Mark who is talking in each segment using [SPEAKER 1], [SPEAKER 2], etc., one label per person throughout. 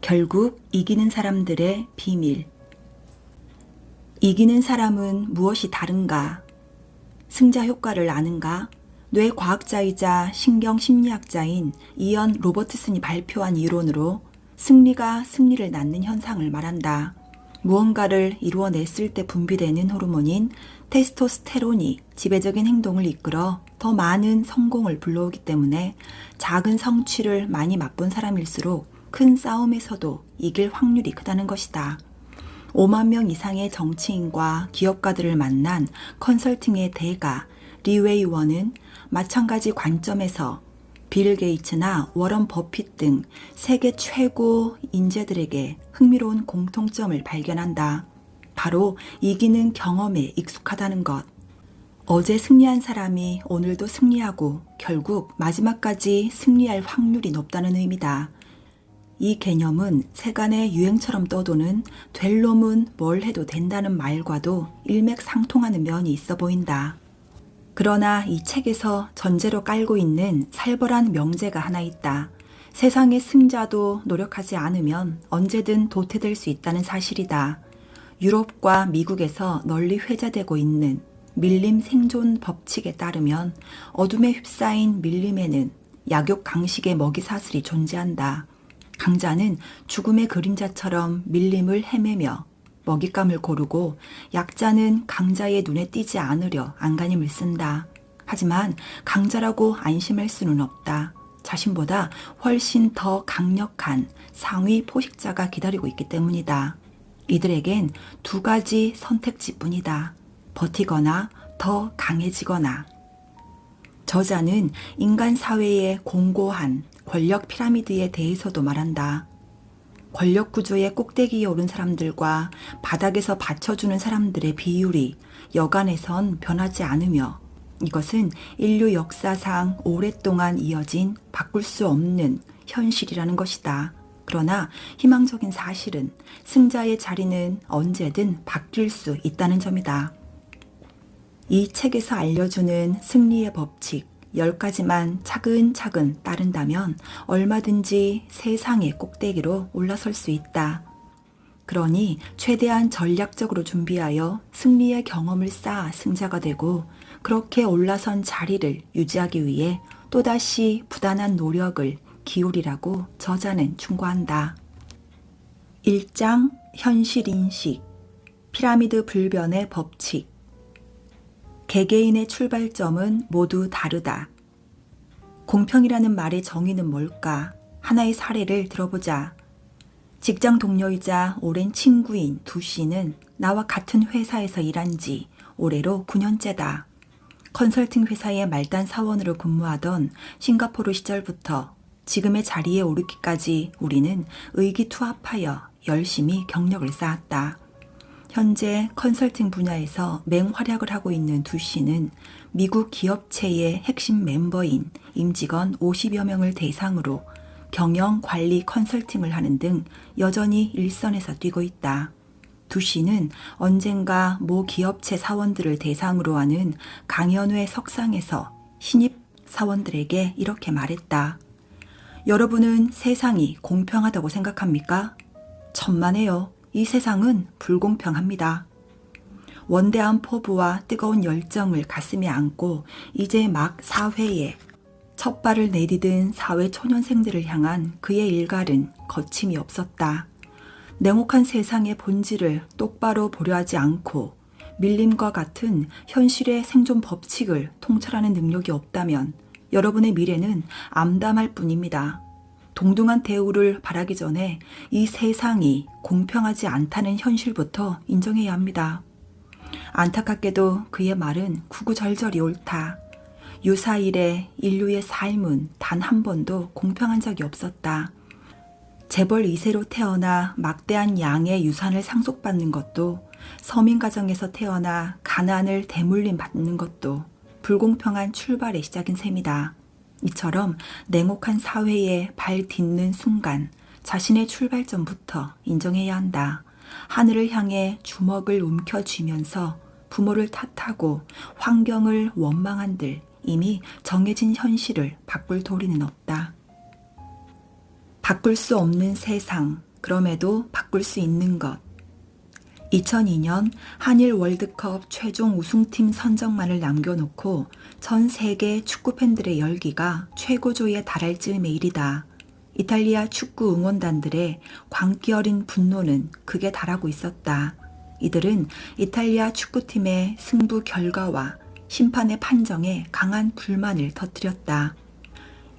[SPEAKER 1] 결국 이기는 사람들의 비밀. 이기는 사람은 무엇이 다른가? 승자 효과를 아는가? 뇌과학자이자 신경심리학자인 이언 로버트슨이 발표한 이론으로 승리가 승리를 낳는 현상을 말한다. 무언가를 이루어냈을 때 분비되는 호르몬인 테스토스테론이 지배적인 행동을 이끌어 더 많은 성공을 불러오기 때문에 작은 성취를 많이 맛본 사람일수록 큰 싸움에서도 이길 확률이 크다는 것이다. 5만 명 이상의 정치인과 기업가들을 만난 컨설팅의 대가 리웨이원은 마찬가지 관점에서 빌 게이츠나 워런 버핏 등 세계 최고 인재들에게 흥미로운 공통점을 발견한다. 바로 이기는 경험에 익숙하다는 것. 어제 승리한 사람이 오늘도 승리하고 결국 마지막까지 승리할 확률이 높다는 의미다. 이 개념은 세간의 유행처럼 떠도는 될 놈은 뭘 해도 된다는 말과도 일맥상통하는 면이 있어 보인다. 그러나 이 책에서 전제로 깔고 있는 살벌한 명제가 하나 있다. 세상의 승자도 노력하지 않으면 언제든 도태될 수 있다는 사실이다. 유럽과 미국에서 널리 회자되고 있는 밀림 생존 법칙에 따르면 어둠에 휩싸인 밀림에는 약욕 강식의 먹이사슬이 존재한다. 강자는 죽음의 그림자처럼 밀림을 헤매며 먹잇감을 고르고 약자는 강자의 눈에 띄지 않으려 안간힘을 쓴다. 하지만 강자라고 안심할 수는 없다. 자신보다 훨씬 더 강력한 상위 포식자가 기다리고 있기 때문이다. 이들에겐 두 가지 선택지뿐이다. 버티거나 더 강해지거나. 저자는 인간 사회의 공고한 권력 피라미드에 대해서도 말한다. 권력 구조의 꼭대기에 오른 사람들과 바닥에서 받쳐주는 사람들의 비율이 여간에선 변하지 않으며 이것은 인류 역사상 오랫동안 이어진 바꿀 수 없는 현실이라는 것이다. 그러나 희망적인 사실은 승자의 자리는 언제든 바뀔 수 있다는 점이다. 이 책에서 알려주는 승리의 법칙 10가지만 차근차근 따른다면 얼마든지 세상의 꼭대기로 올라설 수 있다. 그러니 최대한 전략적으로 준비하여 승리의 경험을 쌓아 승자가 되고 그렇게 올라선 자리를 유지하기 위해 또다시 부단한 노력을 기울이라고 저자는 충고한다. 1장 현실인식 피라미드 불변의 법칙 개개인의 출발점은 모두 다르다. 공평이라는 말의 정의는 뭘까? 하나의 사례를 들어보자. 직장 동료이자 오랜 친구인 두 씨는 나와 같은 회사에서 일한 지 올해로 9년째다. 컨설팅 회사의 말단 사원으로 근무하던 싱가포르 시절부터 지금의 자리에 오르기까지 우리는 의기투합하여 열심히 경력을 쌓았다. 현재 컨설팅 분야에서 맹활약을 하고 있는 두 씨는 미국 기업체의 핵심 멤버인 임직원 50여 명을 대상으로 경영 관리 컨설팅을 하는 등 여전히 일선에서 뛰고 있다. 두 씨는 언젠가 모 기업체 사원들을 대상으로 하는 강연회 석상에서 신입 사원들에게 이렇게 말했다. 여러분은 세상이 공평하다고 생각합니까? 천만에요. 이 세상은 불공평합니다. 원대한 포부와 뜨거운 열정을 가슴에 안고 이제 막 사회에 첫 발을 내디딘 사회 초년생들을 향한 그의 일갈은 거침이 없었다. 냉혹한 세상의 본질을 똑바로 보려 하지 않고 밀림과 같은 현실의 생존 법칙을 통찰하는 능력이 없다면 여러분의 미래는 암담할 뿐입니다. 동등한 대우를 바라기 전에 이 세상이 공평하지 않다는 현실부터 인정해야 합니다. 안타깝게도 그의 말은 구구절절이 옳다. 유사 이래 인류의 삶은 단 한 번도 공평한 적이 없었다. 재벌 2세로 태어나 막대한 양의 유산을 상속받는 것도 서민 가정에서 태어나 가난을 대물림 받는 것도 불공평한 출발의 시작인 셈이다. 이처럼 냉혹한 사회에 발 딛는 순간 자신의 출발점부터 인정해야 한다. 하늘을 향해 주먹을 움켜쥐면서 부모를 탓하고 환경을 원망한들 이미 정해진 현실을 바꿀 도리는 없다. 바꿀 수 없는 세상, 그럼에도 바꿀 수 있는 것. 2002년 한일 월드컵 최종 우승팀 선정만을 남겨놓고 전 세계 축구 팬들의 열기가 최고조에 달할 즈음의 일이다. 이탈리아 축구 응원단들의 광기 어린 분노는 극에 달하고 있었다. 이들은 이탈리아 축구팀의 승부 결과와 심판의 판정에 강한 불만을 터뜨렸다.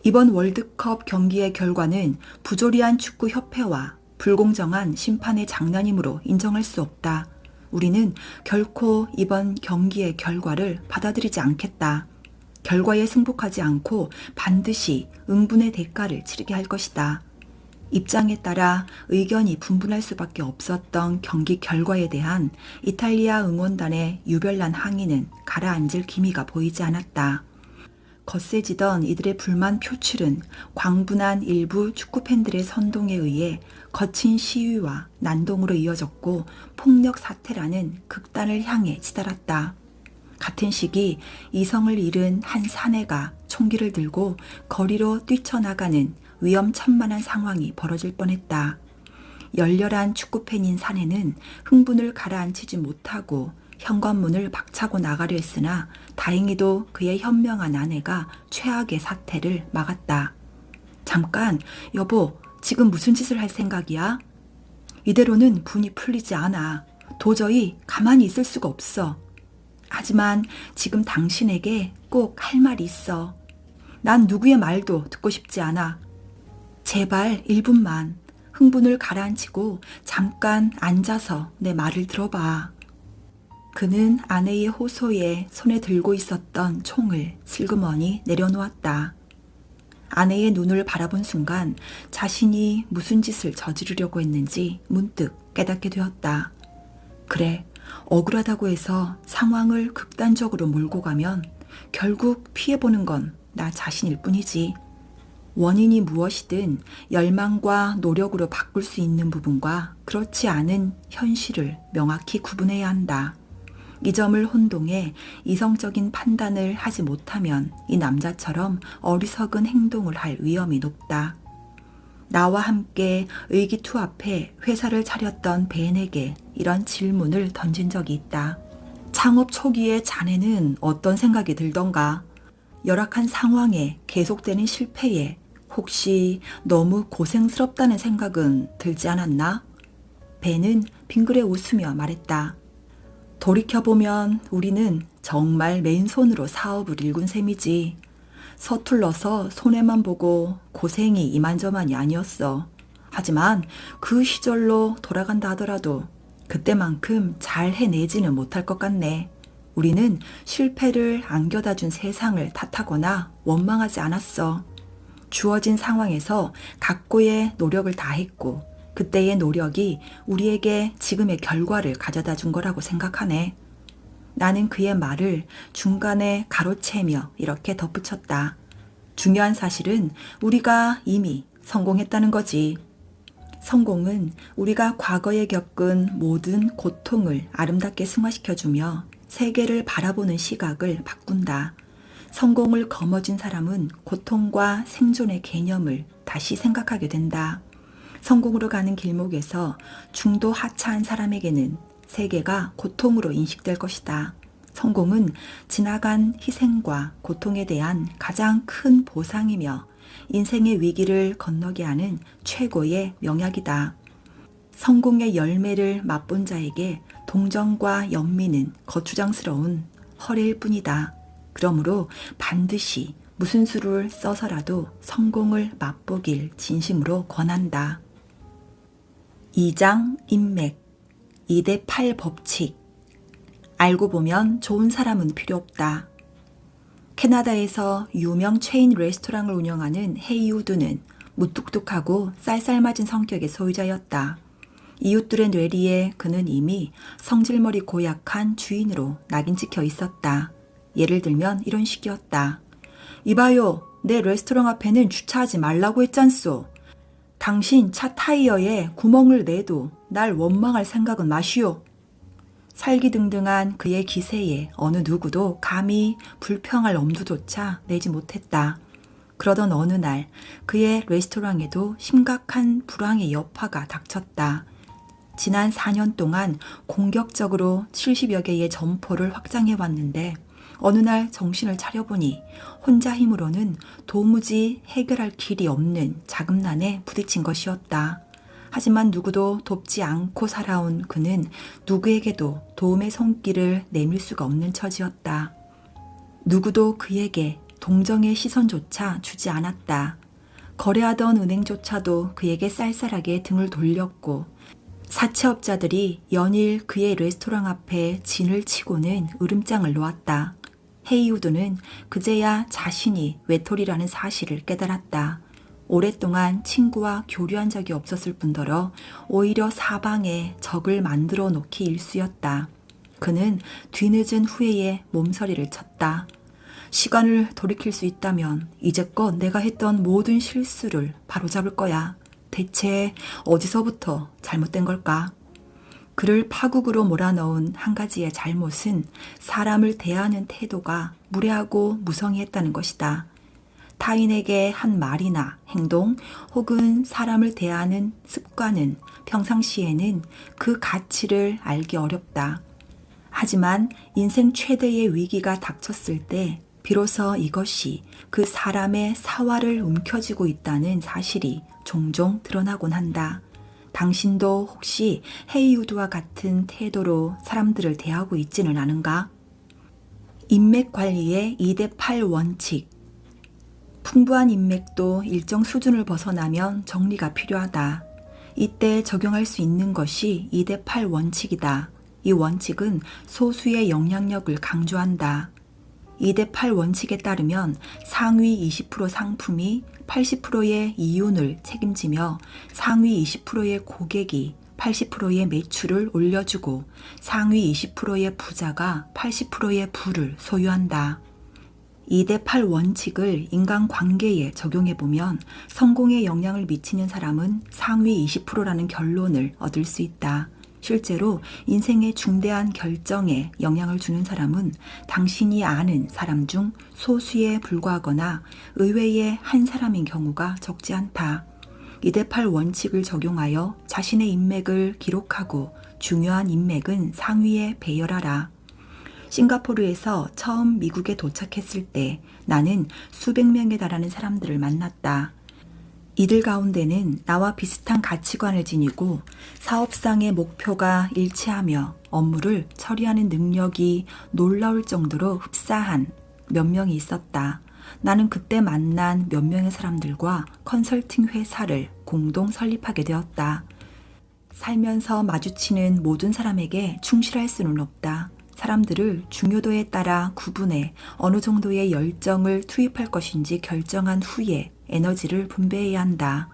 [SPEAKER 1] 이번 월드컵 경기의 결과는 부조리한 축구협회와 불공정한 심판의 장난이므로 인정할 수 없다. 우리는 결코 이번 경기의 결과를 받아들이지 않겠다. 결과에 승복하지 않고 반드시 응분의 대가를 치르게 할 것이다. 입장에 따라 의견이 분분할 수밖에 없었던 경기 결과에 대한 이탈리아 응원단의 유별난 항의는 가라앉을 기미가 보이지 않았다. 거세지던 이들의 불만 표출은 광분한 일부 축구팬들의 선동에 의해 거친 시위와 난동으로 이어졌고 폭력 사태라는 극단을 향해 치달았다. 같은 시기 이성을 잃은 한 사내가 총기를 들고 거리로 뛰쳐나가는 위험천만한 상황이 벌어질 뻔했다. 열렬한 축구팬인 사내는 흥분을 가라앉히지 못하고 현관문을 박차고 나가려 했으나 다행히도 그의 현명한 아내가 최악의 사태를 막았다. 잠깐, 여보, 지금 무슨 짓을 할 생각이야? 이대로는 분이 풀리지 않아. 도저히 가만히 있을 수가 없어. 하지만 지금 당신에게 꼭 할 말이 있어. 난 누구의 말도 듣고 싶지 않아. 제발 1분만 흥분을 가라앉히고 잠깐 앉아서 내 말을 들어봐. 그는 아내의 호소에 손에 들고 있었던 총을 슬그머니 내려놓았다. 아내의 눈을 바라본 순간 자신이 무슨 짓을 저지르려고 했는지 문득 깨닫게 되었다. 그래, 억울하다고 해서 상황을 극단적으로 몰고 가면 결국 피해보는 건 나 자신일 뿐이지. 원인이 무엇이든 열망과 노력으로 바꿀 수 있는 부분과 그렇지 않은 현실을 명확히 구분해야 한다. 이 점을 혼동해 이성적인 판단을 하지 못하면 이 남자처럼 어리석은 행동을 할 위험이 높다. 나와 함께 의기투합해 회사를 차렸던 벤에게 이런 질문을 던진 적이 있다. 창업 초기에 자네는 어떤 생각이 들던가? 열악한 상황에 계속되는 실패에 혹시 너무 고생스럽다는 생각은 들지 않았나? 벤은 빙그레 웃으며 말했다. 돌이켜보면 우리는 정말 맨손으로 사업을 일군 셈이지. 서툴러서 손해만 보고 고생이 이만저만이 아니었어. 하지만 그 시절로 돌아간다 하더라도 그때만큼 잘 해내지는 못할 것 같네. 우리는 실패를 안겨다 준 세상을 탓하거나 원망하지 않았어. 주어진 상황에서 각고의 노력을 다했고 그때의 노력이 우리에게 지금의 결과를 가져다 준 거라고 생각하네. 나는 그의 말을 중간에 가로채며 이렇게 덧붙였다. 중요한 사실은 우리가 이미 성공했다는 거지. 성공은 우리가 과거에 겪은 모든 고통을 아름답게 승화시켜주며 세계를 바라보는 시각을 바꾼다. 성공을 거머쥔 사람은 고통과 생존의 개념을 다시 생각하게 된다. 성공으로 가는 길목에서 중도 하차한 사람에게는 세계가 고통으로 인식될 것이다. 성공은 지나간 희생과 고통에 대한 가장 큰 보상이며 인생의 위기를 건너게 하는 최고의 명약이다. 성공의 열매를 맛본 자에게 동정과 연민은 거추장스러운 허례일 뿐이다. 그러므로 반드시 무슨 수를 써서라도 성공을 맛보길 진심으로 권한다. 2장 인맥 2대8 법칙. 알고 보면 좋은 사람은 필요 없다. 캐나다에서 유명 체인 레스토랑을 운영하는 헤이우드는 무뚝뚝하고 쌀쌀맞은 성격의 소유자였다. 이웃들의 뇌리에 그는 이미 성질머리 고약한 주인으로 낙인 찍혀 있었다. 예를 들면 이런 식이었다. 이봐요, 내 레스토랑 앞에는 주차하지 말라고 했잖소. 당신 차 타이어에 구멍을 내도 날 원망할 생각은 마시오. 살기등등한 그의 기세에 어느 누구도 감히 불평할 엄두조차 내지 못했다. 그러던 어느 날 그의 레스토랑에도 심각한 불황의 여파가 닥쳤다. 지난 4년 동안 공격적으로 70여 개의 점포를 확장해 왔는데 어느 날 정신을 차려보니 혼자 힘으로는 도무지 해결할 길이 없는 자금난에 부딪힌 것이었다. 하지만 누구도 돕지 않고 살아온 그는 누구에게도 도움의 손길을 내밀 수가 없는 처지였다. 누구도 그에게 동정의 시선조차 주지 않았다. 거래하던 은행조차도 그에게 쌀쌀하게 등을 돌렸고 사채업자들이 연일 그의 레스토랑 앞에 진을 치고는 으름장을 놓았다. 헤이우드는 그제야 자신이 외톨이라는 사실을 깨달았다. 오랫동안 친구와 교류한 적이 없었을 뿐더러 오히려 사방에 적을 만들어 놓기 일쑤였다. 그는 뒤늦은 후회에 몸서리를 쳤다. 시간을 돌이킬 수 있다면 이제껏 내가 했던 모든 실수를 바로잡을 거야. 대체 어디서부터 잘못된 걸까? 그를 파국으로 몰아넣은 한 가지의 잘못은 사람을 대하는 태도가 무례하고 무성의했다는 것이다. 타인에게 한 말이나 행동 혹은 사람을 대하는 습관은 평상시에는 그 가치를 알기 어렵다. 하지만 인생 최대의 위기가 닥쳤을 때 비로소 이것이 그 사람의 사활을 움켜쥐고 있다는 사실이 종종 드러나곤 한다. 당신도 혹시 헤이우드와 같은 태도로 사람들을 대하고 있지는 않은가? 인맥 관리의 2대8 원칙. 풍부한 인맥도 일정 수준을 벗어나면 정리가 필요하다. 이때 적용할 수 있는 것이 2대8 원칙이다. 이 원칙은 소수의 영향력을 강조한다. 2대8 원칙에 따르면 상위 20% 상품이 80%의 이윤을 책임지며 상위 20%의 고객이 80%의 매출을 올려주고 상위 20%의 부자가 80%의 부를 소유한다. 2대8 원칙을 인간관계에 적용해보면 성공에 영향을 미치는 사람은 상위 20%라는 결론을 얻을 수 있다. 실제로 인생의 중대한 결정에 영향을 주는 사람은 당신이 아는 사람 중 소수에 불과하거나 의외의 한 사람인 경우가 적지 않다. 2대8 원칙을 적용하여 자신의 인맥을 기록하고 중요한 인맥은 상위에 배열하라. 싱가포르에서 처음 미국에 도착했을 때 나는 수백 명에 달하는 사람들을 만났다. 이들 가운데는 나와 비슷한 가치관을 지니고 사업상의 목표가 일치하며 업무를 처리하는 능력이 놀라울 정도로 흡사한 몇 명이 있었다. 나는 그때 만난 몇 명의 사람들과 컨설팅 회사를 공동 설립하게 되었다. 살면서 마주치는 모든 사람에게 충실할 수는 없다. 사람들을 중요도에 따라 구분해 어느 정도의 열정을 투입할 것인지 결정한 후에 에너지를 분배해야 한다.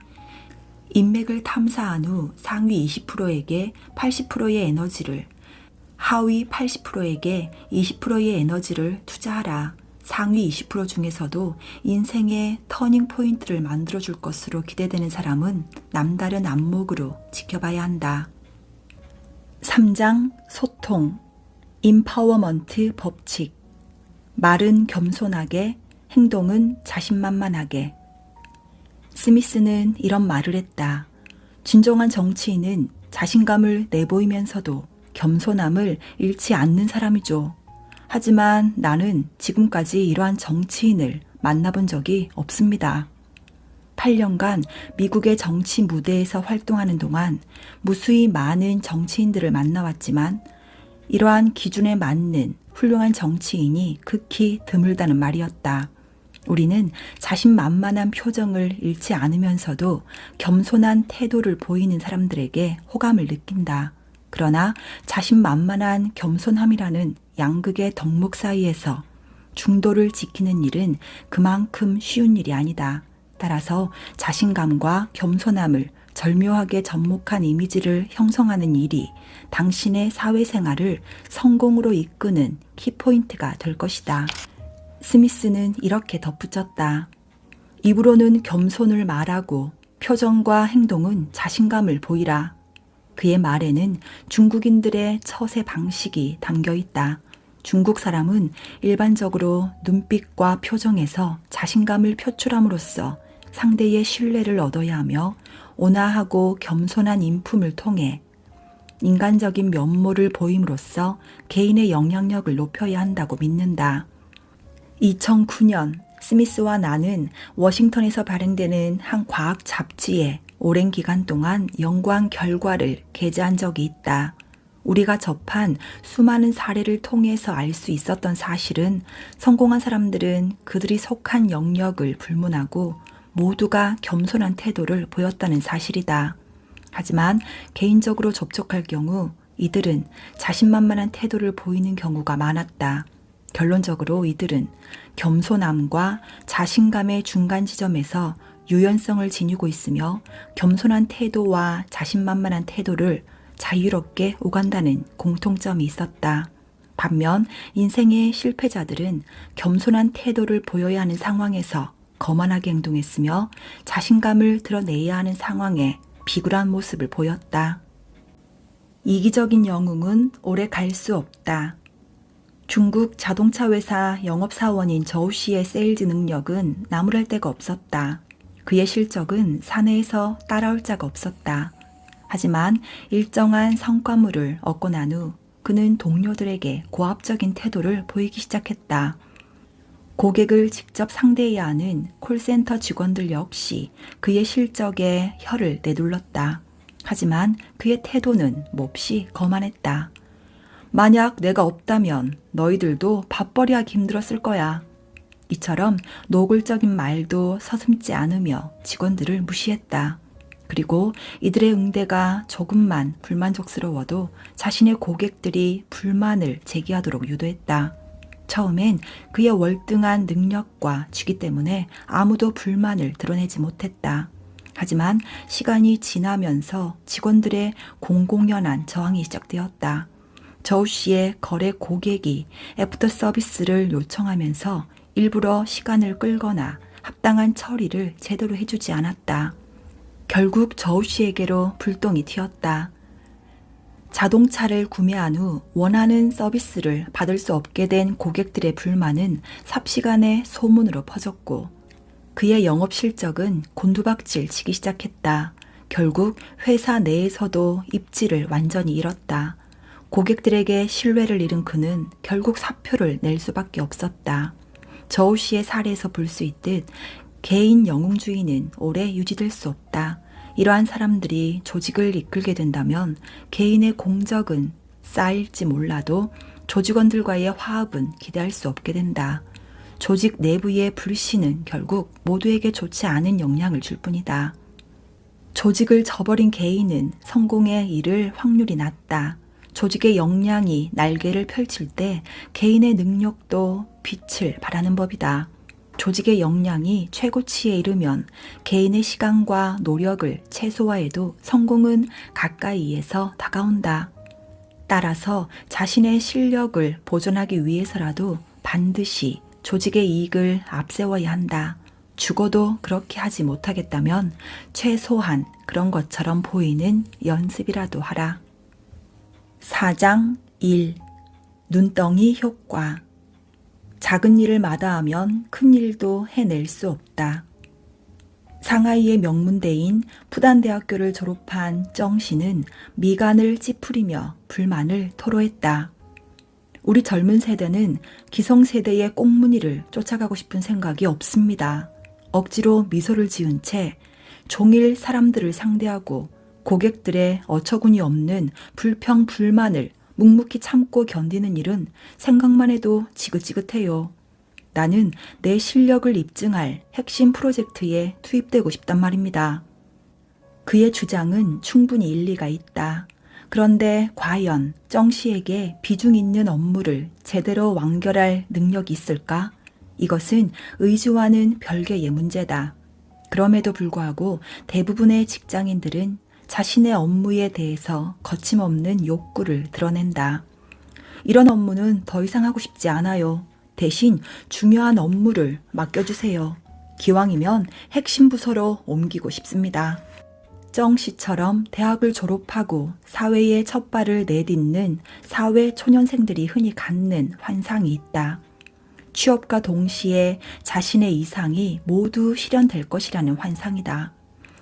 [SPEAKER 1] 인맥을 탐사한 후 상위 20%에게 80%의 에너지를, 하위 80%에게 20%의 에너지를 투자하라. 상위 20% 중에서도 인생의 터닝 포인트를 만들어줄 것으로 기대되는 사람은 남다른 안목으로 지켜봐야 한다. 3장 소통, 임파워먼트 법칙. 말은 겸손하게, 행동은 자신만만하게. 스미스는 이런 말을 했다. 진정한 정치인은 자신감을 내보이면서도 겸손함을 잃지 않는 사람이죠. 하지만 나는 지금까지 이러한 정치인을 만나본 적이 없습니다. 8년간 미국의 정치 무대에서 활동하는 동안 무수히 많은 정치인들을 만나왔지만 이러한 기준에 맞는 훌륭한 정치인이 극히 드물다는 말이었다. 우리는 자신만만한 표정을 잃지 않으면서도 겸손한 태도를 보이는 사람들에게 호감을 느낀다. 그러나 자신만만한 겸손함이라는 양극의 덕목 사이에서 중도를 지키는 일은 그만큼 쉬운 일이 아니다. 따라서 자신감과 겸손함을 절묘하게 접목한 이미지를 형성하는 일이 당신의 사회생활을 성공으로 이끄는 키포인트가 될 것이다. 스미스는 이렇게 덧붙였다. 입으로는 겸손을 말하고 표정과 행동은 자신감을 보이라. 그의 말에는 중국인들의 처세 방식이 담겨 있다. 중국 사람은 일반적으로 눈빛과 표정에서 자신감을 표출함으로써 상대의 신뢰를 얻어야 하며 온화하고 겸손한 인품을 통해 인간적인 면모를 보임으로써 개인의 영향력을 높여야 한다고 믿는다. 2009년 스미스와 나는 워싱턴에서 발행되는 한 과학 잡지에 오랜 기간 동안 연구한 결과를 게재한 적이 있다. 우리가 접한 수많은 사례를 통해서 알 수 있었던 사실은 성공한 사람들은 그들이 속한 영역을 불문하고 모두가 겸손한 태도를 보였다는 사실이다. 하지만 개인적으로 접촉할 경우 이들은 자신만만한 태도를 보이는 경우가 많았다. 결론적으로 이들은 겸손함과 자신감의 중간 지점에서 유연성을 지니고 있으며 겸손한 태도와 자신만만한 태도를 자유롭게 오간다는 공통점이 있었다. 반면 인생의 실패자들은 겸손한 태도를 보여야 하는 상황에서 거만하게 행동했으며 자신감을 드러내야 하는 상황에 비굴한 모습을 보였다. 이기적인 영웅은 오래 갈 수 없다. 중국 자동차 회사 영업사원인 저우 씨의 세일즈 능력은 나무랄 데가 없었다. 그의 실적은 사내에서 따라올 자가 없었다. 하지만 일정한 성과물을 얻고 난 후 그는 동료들에게 고압적인 태도를 보이기 시작했다. 고객을 직접 상대해야 하는 콜센터 직원들 역시 그의 실적에 혀를 내둘렀다. 하지만 그의 태도는 몹시 거만했다. 만약 내가 없다면 너희들도 밥벌이 하기 힘들었을 거야. 이처럼 노골적인 말도 서슴지 않으며 직원들을 무시했다. 그리고 이들의 응대가 조금만 불만족스러워도 자신의 고객들이 불만을 제기하도록 유도했다. 처음엔 그의 월등한 능력과 직위 때문에 아무도 불만을 드러내지 못했다. 하지만 시간이 지나면서 직원들의 공공연한 저항이 시작되었다. 저우 씨의 거래 고객이 애프터 서비스를 요청하면서 일부러 시간을 끌거나 합당한 처리를 제대로 해주지 않았다. 결국 저우 씨에게로 불똥이 튀었다. 자동차를 구매한 후 원하는 서비스를 받을 수 없게 된 고객들의 불만은 삽시간에 소문으로 퍼졌고 그의 영업 실적은 곤두박질 치기 시작했다. 결국 회사 내에서도 입지를 완전히 잃었다. 고객들에게 신뢰를 잃은 그는 결국 사표를 낼 수밖에 없었다. 저우 씨의 사례에서 볼 수 있듯 개인 영웅주의는 오래 유지될 수 없다. 이러한 사람들이 조직을 이끌게 된다면 개인의 공적은 쌓일지 몰라도 조직원들과의 화합은 기대할 수 없게 된다. 조직 내부의 불신은 결국 모두에게 좋지 않은 영향을 줄 뿐이다. 조직을 저버린 개인은 성공에 이를 확률이 낮다. 조직의 역량이 날개를 펼칠 때 개인의 능력도 빛을 발하는 법이다. 조직의 역량이 최고치에 이르면 개인의 시간과 노력을 최소화해도 성공은 가까이에서 다가온다. 따라서 자신의 실력을 보존하기 위해서라도 반드시 조직의 이익을 앞세워야 한다. 죽어도 그렇게 하지 못하겠다면 최소한 그런 것처럼 보이는 연습이라도 하라. 4장 1. 눈덩이 효과. 작은 일을 마다하면 큰 일도 해낼 수 없다. 상하이의 명문대인 푸단대학교를 졸업한 정 씨는 미간을 찌푸리며 불만을 토로했다. 우리 젊은 세대는 기성세대의 꽁무니를 쫓아가고 싶은 생각이 없습니다. 억지로 미소를 지은 채 종일 사람들을 상대하고 고객들의 어처구니 없는 불평 불만을 묵묵히 참고 견디는 일은 생각만 해도 지긋지긋해요. 나는 내 실력을 입증할 핵심 프로젝트에 투입되고 싶단 말입니다. 그의 주장은 충분히 일리가 있다. 그런데 과연 정 씨에게 비중 있는 업무를 제대로 완결할 능력이 있을까? 이것은 의지와는 별개의 문제다. 그럼에도 불구하고 대부분의 직장인들은 자신의 업무에 대해서 거침없는 욕구를 드러낸다. 이런 업무는 더 이상 하고 싶지 않아요. 대신 중요한 업무를 맡겨주세요. 기왕이면 핵심 부서로 옮기고 싶습니다. 박정 씨처럼 대학을 졸업하고 사회에 첫 발을 내딛는 사회 초년생들이 흔히 갖는 환상이 있다. 취업과 동시에 자신의 이상이 모두 실현될 것이라는 환상이다.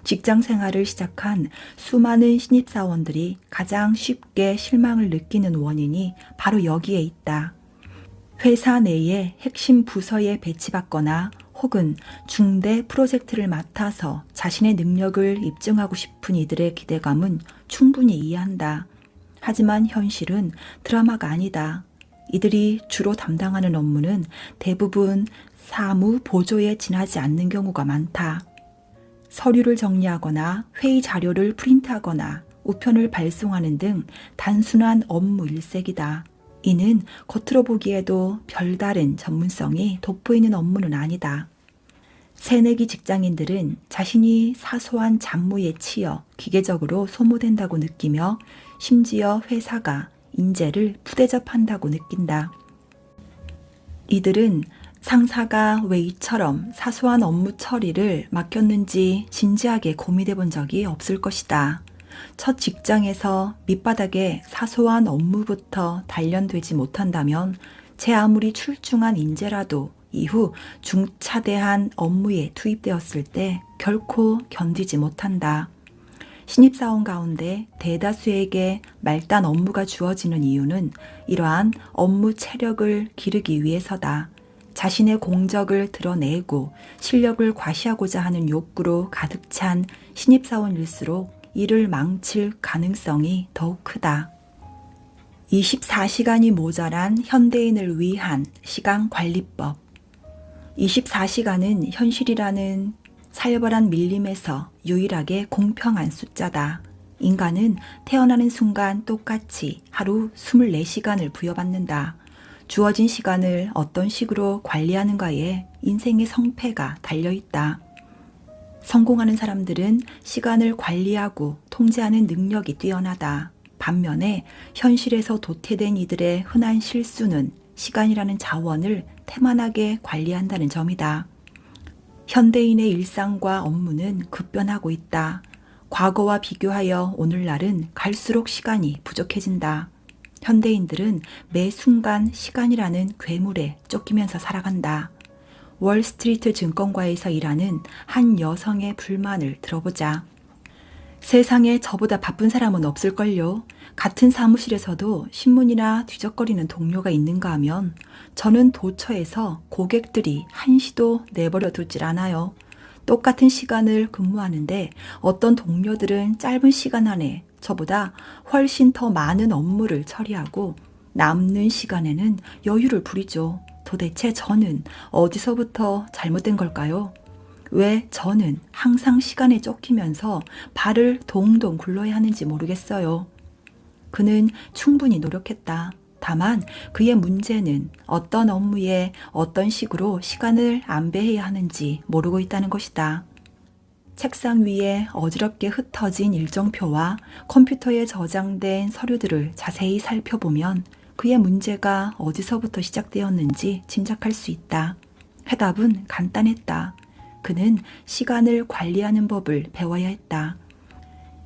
[SPEAKER 1] 직장 생활을 시작한 수많은 신입사원들이 가장 쉽게 실망을 느끼는 원인이 바로 여기에 있다. 회사 내에 핵심 부서에 배치받거나 혹은 중대 프로젝트를 맡아서 자신의 능력을 입증하고 싶은 이들의 기대감은 충분히 이해한다. 하지만 현실은 드라마가 아니다. 이들이 주로 담당하는 업무는 대부분 사무 보조에 지나지 않는 경우가 많다. 서류를 정리하거나 회의 자료를 프린트하거나 우편을 발송하는 등 단순한 업무 일색이다. 이는 겉으로 보기에도 별다른 전문성이 돋보이는 업무는 아니다. 새내기 직장인들은 자신이 사소한 잡무에 치여 기계적으로 소모된다고 느끼며 심지어 회사가 인재를 부대접한다고 느낀다. 이들은 상사가 왜 이처럼 사소한 업무 처리를 맡겼는지 진지하게 고민해 본 적이 없을 것이다. 첫 직장에서 밑바닥에 사소한 업무부터 단련되지 못한다면 제 아무리 출중한 인재라도 이후 중차대한 업무에 투입되었을 때 결코 견디지 못한다. 신입사원 가운데 대다수에게 말단 업무가 주어지는 이유는 이러한 업무 체력을 기르기 위해서다. 자신의 공적을 드러내고 실력을 과시하고자 하는 욕구로 가득 찬 신입사원일수록 일을 망칠 가능성이 더욱 크다. 24시간이 모자란 현대인을 위한 시간관리법. 24시간은 현실이라는 살벌한 밀림에서 유일하게 공평한 숫자다. 인간은 태어나는 순간 똑같이 하루 24시간을 부여받는다. 주어진 시간을 어떤 식으로 관리하는가에 인생의 성패가 달려있다. 성공하는 사람들은 시간을 관리하고 통제하는 능력이 뛰어나다. 반면에 현실에서 도태된 이들의 흔한 실수는 시간이라는 자원을 태만하게 관리한다는 점이다. 현대인의 일상과 업무는 급변하고 있다. 과거와 비교하여 오늘날은 갈수록 시간이 부족해진다. 현대인들은 매 순간 시간이라는 괴물에 쫓기면서 살아간다. 월스트리트 증권가에서 일하는 한 여성의 불만을 들어보자. 세상에 저보다 바쁜 사람은 없을걸요. 같은 사무실에서도 신문이나 뒤적거리는 동료가 있는가 하면 저는 도처에서 고객들이 한시도 내버려 두질 않아요. 똑같은 시간을 근무하는데 어떤 동료들은 짧은 시간 안에 저보다 훨씬 더 많은 업무를 처리하고 남는 시간에는 여유를 부리죠. 도대체 저는 어디서부터 잘못된 걸까요? 왜 저는 항상 시간에 쫓기면서 발을 동동 굴러야 하는지 모르겠어요. 그는 충분히 노력했다. 다만 그의 문제는 어떤 업무에 어떤 식으로 시간을 안배해야 하는지 모르고 있다는 것이다. 책상 위에 어지럽게 흩어진 일정표와 컴퓨터에 저장된 서류들을 자세히 살펴보면 그의 문제가 어디서부터 시작되었는지 짐작할 수 있다. 해답은 간단했다. 그는 시간을 관리하는 법을 배워야 했다.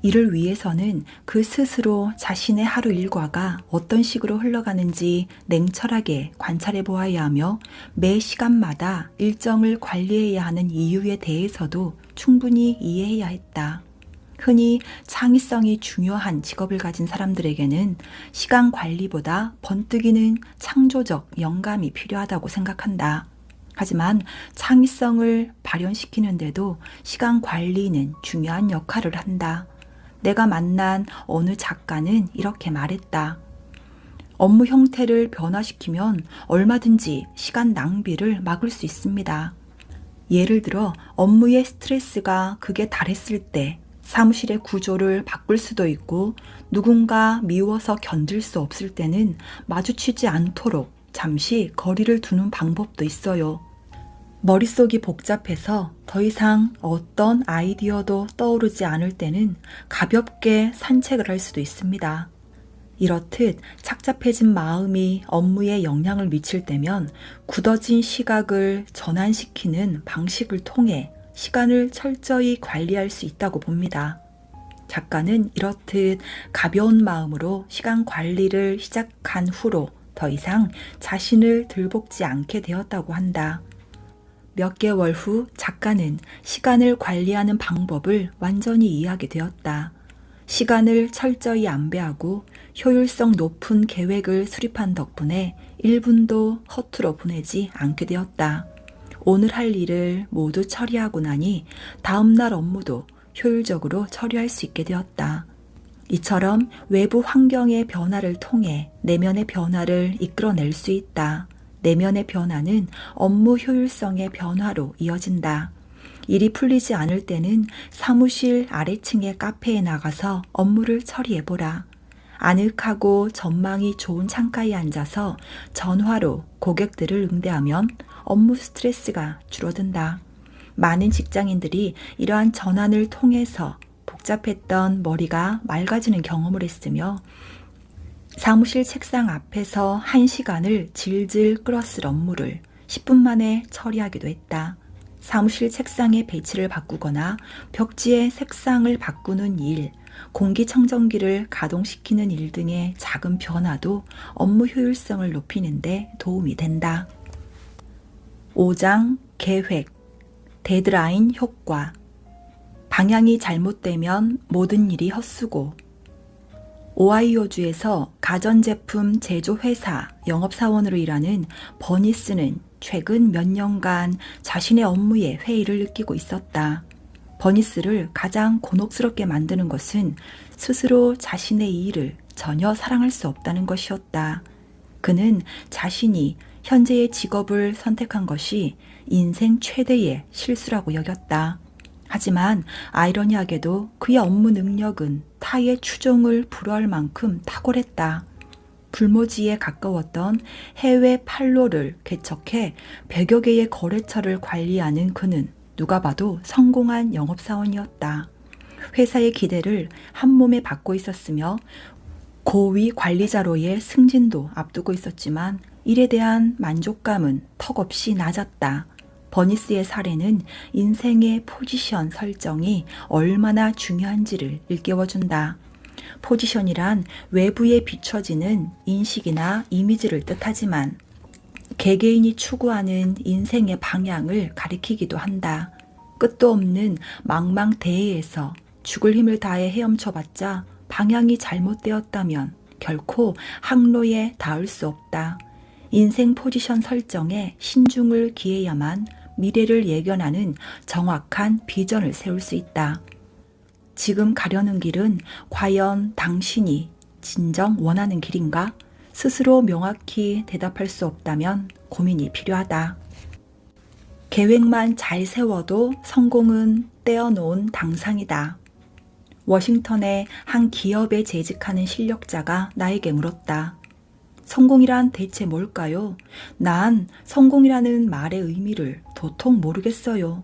[SPEAKER 1] 이를 위해서는 그 스스로 자신의 하루 일과가 어떤 식으로 흘러가는지 냉철하게 관찰해 보아야 하며 매 시간마다 일정을 관리해야 하는 이유에 대해서도 충분히 이해해야 했다. 흔히 창의성이 중요한 직업을 가진 사람들에게는 시간 관리보다 번뜩이는 창조적 영감이 필요하다고 생각한다. 하지만 창의성을 발현시키는데도 시간 관리는 중요한 역할을 한다. 내가 만난 어느 작가는 이렇게 말했다. 업무 형태를 변화시키면 얼마든지 시간 낭비를 막을 수 있습니다. 예를 들어 업무의 스트레스가 극에 달했을 때 사무실의 구조를 바꿀 수도 있고 누군가 미워서 견딜 수 없을 때는 마주치지 않도록 잠시 거리를 두는 방법도 있어요. 머릿속이 복잡해서 더 이상 어떤 아이디어도 떠오르지 않을 때는 가볍게 산책을 할 수도 있습니다. 이렇듯 착잡해진 마음이 업무에 영향을 미칠 때면 굳어진 시각을 전환시키는 방식을 통해 시간을 철저히 관리할 수 있다고 봅니다. 작가는 이렇듯 가벼운 마음으로 시간 관리를 시작한 후로 더 이상 자신을 들볶지 않게 되었다고 한다. 몇 개월 후 작가는 시간을 관리하는 방법을 완전히 이해하게 되었다. 시간을 철저히 안배하고 효율성 높은 계획을 수립한 덕분에 1분도 허투루 보내지 않게 되었다. 오늘 할 일을 모두 처리하고 나니 다음날 업무도 효율적으로 처리할 수 있게 되었다. 이처럼 외부 환경의 변화를 통해 내면의 변화를 이끌어낼 수 있다. 내면의 변화는 업무 효율성의 변화로 이어진다. 일이 풀리지 않을 때는 사무실 아래층의 카페에 나가서 업무를 처리해보라. 아늑하고 전망이 좋은 창가에 앉아서 전화로 고객들을 응대하면 업무 스트레스가 줄어든다. 많은 직장인들이 이러한 전환을 통해서 복잡했던 머리가 맑아지는 경험을 했으며 사무실 책상 앞에서 1시간을 질질 끌었을 업무를 10분 만에 처리하기도 했다. 사무실 책상의 배치를 바꾸거나 벽지의 색상을 바꾸는 일, 공기청정기를 가동시키는 일 등의 작은 변화도 업무 효율성을 높이는 데 도움이 된다. 5장 계획, 데드라인 효과. 방향이 잘못되면 모든 일이 헛수고. 오하이오주에서 가전제품 제조회사 영업사원으로 일하는 버니스는 최근 몇 년간 자신의 업무에 회의를 느끼고 있었다. 버니스를 가장 곤혹스럽게 만드는 것은 스스로 자신의 일을 전혀 사랑할 수 없다는 것이었다. 그는 자신이 현재의 직업을 선택한 것이 인생 최대의 실수라고 여겼다. 하지만 아이러니하게도 그의 업무 능력은 타의 추종을 불허할 만큼 탁월했다. 불모지에 가까웠던 해외 판로를 개척해 100여 개의 거래처를 관리하는 그는 누가 봐도 성공한 영업사원이었다. 회사의 기대를 한몸에 받고 있었으며 고위 관리자로의 승진도 앞두고 있었지만 일에 대한 만족감은 턱없이 낮았다. 버니스의 사례는 인생의 포지션 설정이 얼마나 중요한지를 일깨워준다. 포지션이란 외부에 비춰지는 인식이나 이미지를 뜻하지만 개개인이 추구하는 인생의 방향을 가리키기도 한다. 끝도 없는 망망대해에서 죽을 힘을 다해 헤엄쳐봤자 방향이 잘못되었다면 결코 항로에 닿을 수 없다. 인생 포지션 설정에 신중을 기해야만 미래를 예견하는 정확한 비전을 세울 수 있다. 지금 가려는 길은 과연 당신이 진정 원하는 길인가? 스스로 명확히 대답할 수 없다면 고민이 필요하다. 계획만 잘 세워도 성공은 떼어놓은 당상이다. 워싱턴의 한 기업에 재직하는 실력자가 나에게 물었다. 성공이란 대체 뭘까요? 난 성공이라는 말의 의미를 도통 모르겠어요.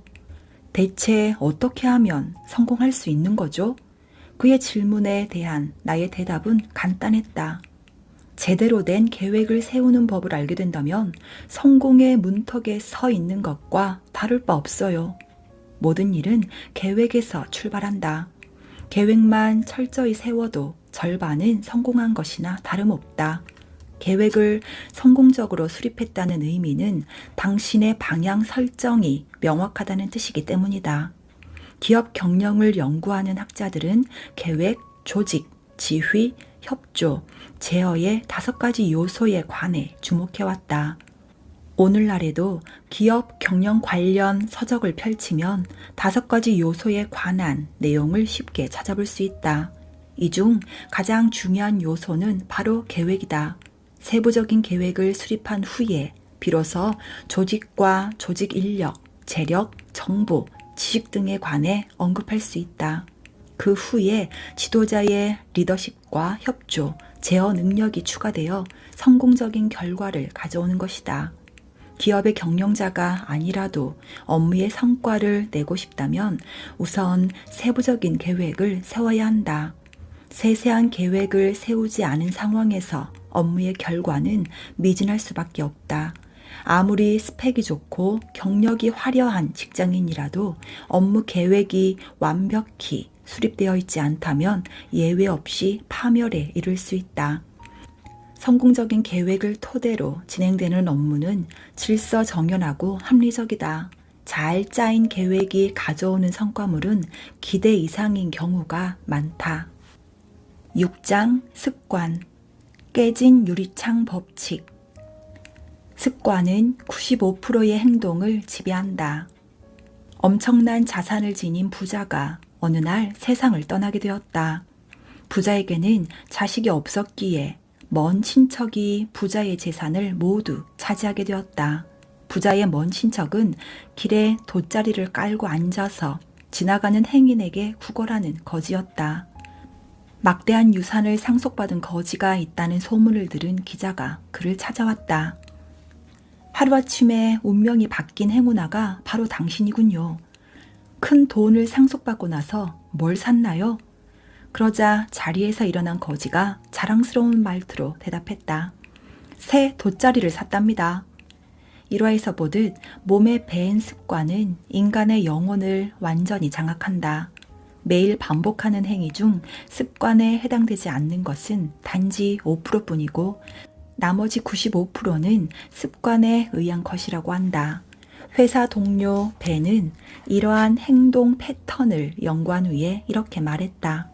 [SPEAKER 1] 대체 어떻게 하면 성공할 수 있는 거죠? 그의 질문에 대한 나의 대답은 간단했다. 제대로 된 계획을 세우는 법을 알게 된다면 성공의 문턱에 서 있는 것과 다를 바 없어요. 모든 일은 계획에서 출발한다. 계획만 철저히 세워도 절반은 성공한 것이나 다름없다. 계획을 성공적으로 수립했다는 의미는 당신의 방향 설정이 명확하다는 뜻이기 때문이다. 기업 경영을 연구하는 학자들은 계획, 조직, 지휘, 협조, 제어의 5가지 요소에 관해 주목해왔다. 오늘날에도 기업 경영 관련 서적을 펼치면 5가지 요소에 관한 내용을 쉽게 찾아볼 수 있다. 이 중 가장 중요한 요소는 바로 계획이다. 세부적인 계획을 수립한 후에 비로소 조직과 조직 인력, 재력, 정보, 지식 등에 관해 언급할 수 있다. 그 후에 지도자의 리더십과 협조, 제어 능력이 추가되어 성공적인 결과를 가져오는 것이다. 기업의 경영자가 아니라도 업무의 성과를 내고 싶다면 우선 세부적인 계획을 세워야 한다. 세세한 계획을 세우지 않은 상황에서 업무의 결과는 미진할 수밖에 없다. 아무리 스펙이 좋고 경력이 화려한 직장인이라도 업무 계획이 완벽히 수립되어 있지 않다면 예외 없이 파멸에 이를 수 있다. 성공적인 계획을 토대로 진행되는 업무는 질서정연하고 합리적이다. 잘 짜인 계획이 가져오는 성과물은 기대 이상인 경우가 많다. 6장 습관. 깨진 유리창 법칙. 습관은 95%의 행동을 지배한다. 엄청난 자산을 지닌 부자가 어느 날 세상을 떠나게 되었다. 부자에게는 자식이 없었기에 먼 친척이 부자의 재산을 모두 차지하게 되었다. 부자의 먼 친척은 길에 돗자리를 깔고 앉아서 지나가는 행인에게 구걸하는 거지였다. 막대한 유산을 상속받은 거지가 있다는 소문을 들은 기자가 그를 찾아왔다. 하루아침에 운명이 바뀐 행운아가 바로 당신이군요. 큰 돈을 상속받고 나서 뭘 샀나요? 그러자 자리에서 일어난 거지가 자랑스러운 말투로 대답했다. 새 돗자리를 샀답니다. 일화에서 보듯 몸에 배인 습관은 인간의 영혼을 완전히 장악한다. 매일 반복하는 행위 중 습관에 해당되지 않는 것은 단지 5%뿐이고 나머지 95%는 습관에 의한 것이라고 한다. 회사 동료 벤은 이러한 행동 패턴을 연구한 후에 이렇게 말했다.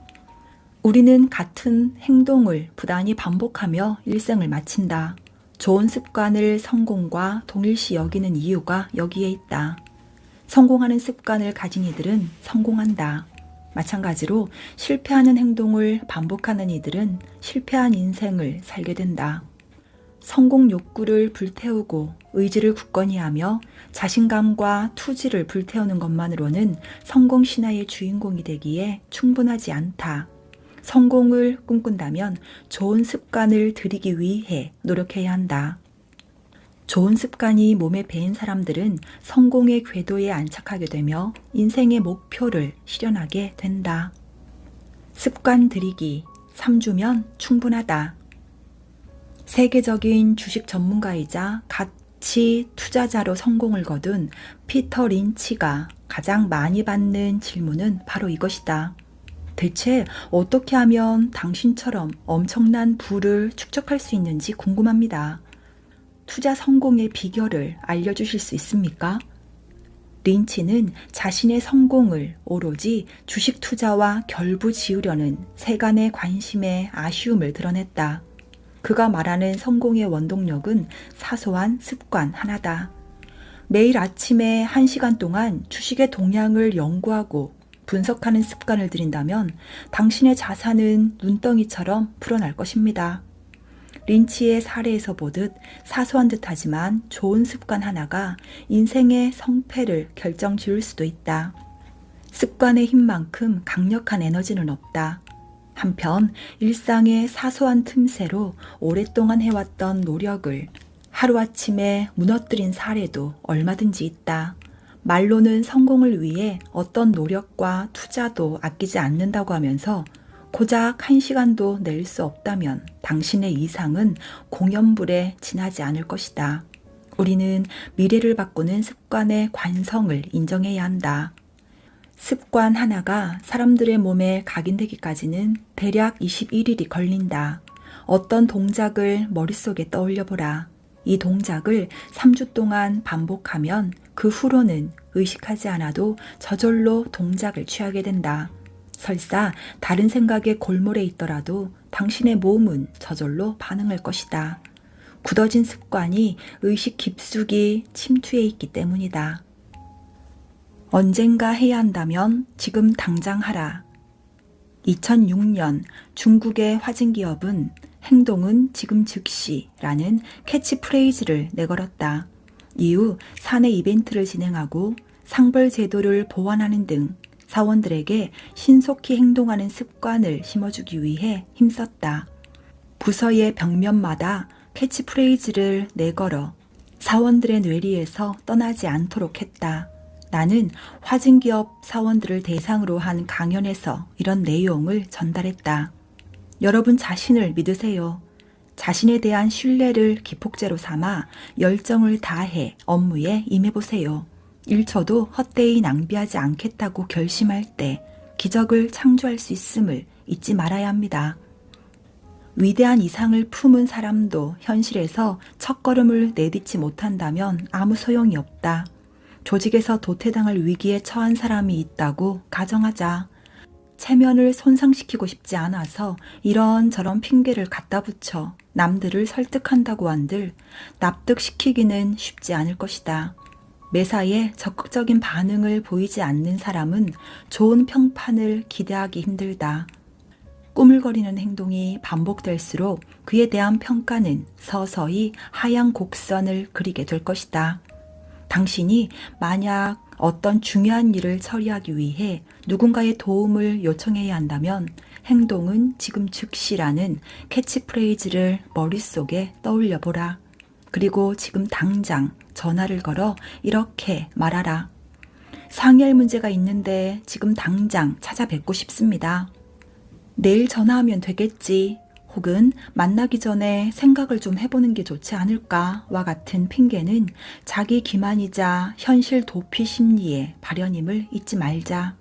[SPEAKER 1] 우리는 같은 행동을 부단히 반복하며 일생을 마친다. 좋은 습관을 성공과 동일시 여기는 이유가 여기에 있다. 성공하는 습관을 가진 이들은 성공한다. 마찬가지로 실패하는 행동을 반복하는 이들은 실패한 인생을 살게 된다. 성공 욕구를 불태우고 의지를 굳건히 하며 자신감과 투지를 불태우는 것만으로는 성공 신화의 주인공이 되기에 충분하지 않다. 성공을 꿈꾼다면 좋은 습관을 들이기 위해 노력해야 한다. 좋은 습관이 몸에 배인 사람들은 성공의 궤도에 안착하게 되며 인생의 목표를 실현하게 된다. 습관 들이기 3주면 충분하다. 세계적인 주식 전문가이자 가치 투자자로 성공을 거둔 피터 린치가 가장 많이 받는 질문은 바로 이것이다. 대체 어떻게 하면 당신처럼 엄청난 부를 축적할 수 있는지 궁금합니다. 투자 성공의 비결을 알려주실 수 있습니까? 린치는 자신의 성공을 오로지 주식 투자와 결부지으려는 세간의 관심에 아쉬움을 드러냈다. 그가 말하는 성공의 원동력은 사소한 습관 하나다. 매일 아침에 1시간 동안 주식의 동향을 연구하고 분석하는 습관을 들인다면 당신의 자산은 눈덩이처럼 불어날 것입니다. 린치의 사례에서 보듯 사소한 듯하지만 좋은 습관 하나가 인생의 성패를 결정지을 수도 있다. 습관의 힘만큼 강력한 에너지는 없다. 한편 일상의 사소한 틈새로 오랫동안 해왔던 노력을 하루아침에 무너뜨린 사례도 얼마든지 있다. 말로는 성공을 위해 어떤 노력과 투자도 아끼지 않는다고 하면서 고작 1시간도 낼 수 없다면 당신의 이상은 공연불에 지나지 않을 것이다. 우리는 미래를 바꾸는 습관의 관성을 인정해야 한다. 습관 하나가 사람들의 몸에 각인되기까지는 대략 21일이 걸린다. 어떤 동작을 머릿속에 떠올려보라. 이 동작을 3주 동안 반복하면 그 후로는 의식하지 않아도 저절로 동작을 취하게 된다. 설사 다른 생각에 골몰해 있더라도 당신의 몸은 저절로 반응할 것이다. 굳어진 습관이 의식 깊숙이 침투해 있기 때문이다. 언젠가 해야 한다면 지금 당장 하라. 2006년 중국의 화진 기업은 행동은 지금 즉시라는 캐치프레이즈를 내걸었다. 이후 사내 이벤트를 진행하고 상벌 제도를 보완하는 등 사원들에게 신속히 행동하는 습관을 심어주기 위해 힘썼다. 부서의 벽면마다 캐치프레이즈를 내걸어 사원들의 뇌리에서 떠나지 않도록 했다. 나는 화진기업 사원들을 대상으로 한 강연에서 이런 내용을 전달했다. 여러분 자신을 믿으세요. 자신에 대한 신뢰를 기폭제로 삼아 열정을 다해 업무에 임해보세요. 1초도 헛되이 낭비하지 않겠다고 결심할 때 기적을 창조할 수 있음을 잊지 말아야 합니다. 위대한 이상을 품은 사람도 현실에서 첫걸음을 내딛지 못한다면 아무 소용이 없다. 조직에서 도태당할 위기에 처한 사람이 있다고 가정하자. 체면을 손상시키고 싶지 않아서 이런저런 핑계를 갖다 붙여 남들을 설득한다고 한들 납득시키기는 쉽지 않을 것이다. 매사에 적극적인 반응을 보이지 않는 사람은 좋은 평판을 기대하기 힘들다. 꾸물거리는 행동이 반복될수록 그에 대한 평가는 서서히 하향 곡선을 그리게 될 것이다. 당신이 만약 어떤 중요한 일을 처리하기 위해 누군가의 도움을 요청해야 한다면 행동은 지금 즉시라는 캐치프레이즈를 머릿속에 떠올려 보라. 그리고 지금 당장 전화를 걸어 이렇게 말하라. 상의할 문제가 있는데 지금 당장 찾아뵙고 싶습니다. 내일 전화하면 되겠지. 혹은 만나기 전에 생각을 좀 해보는 게 좋지 않을까와 같은 핑계는 자기 기만이자 현실 도피 심리의 발현임을 잊지 말자.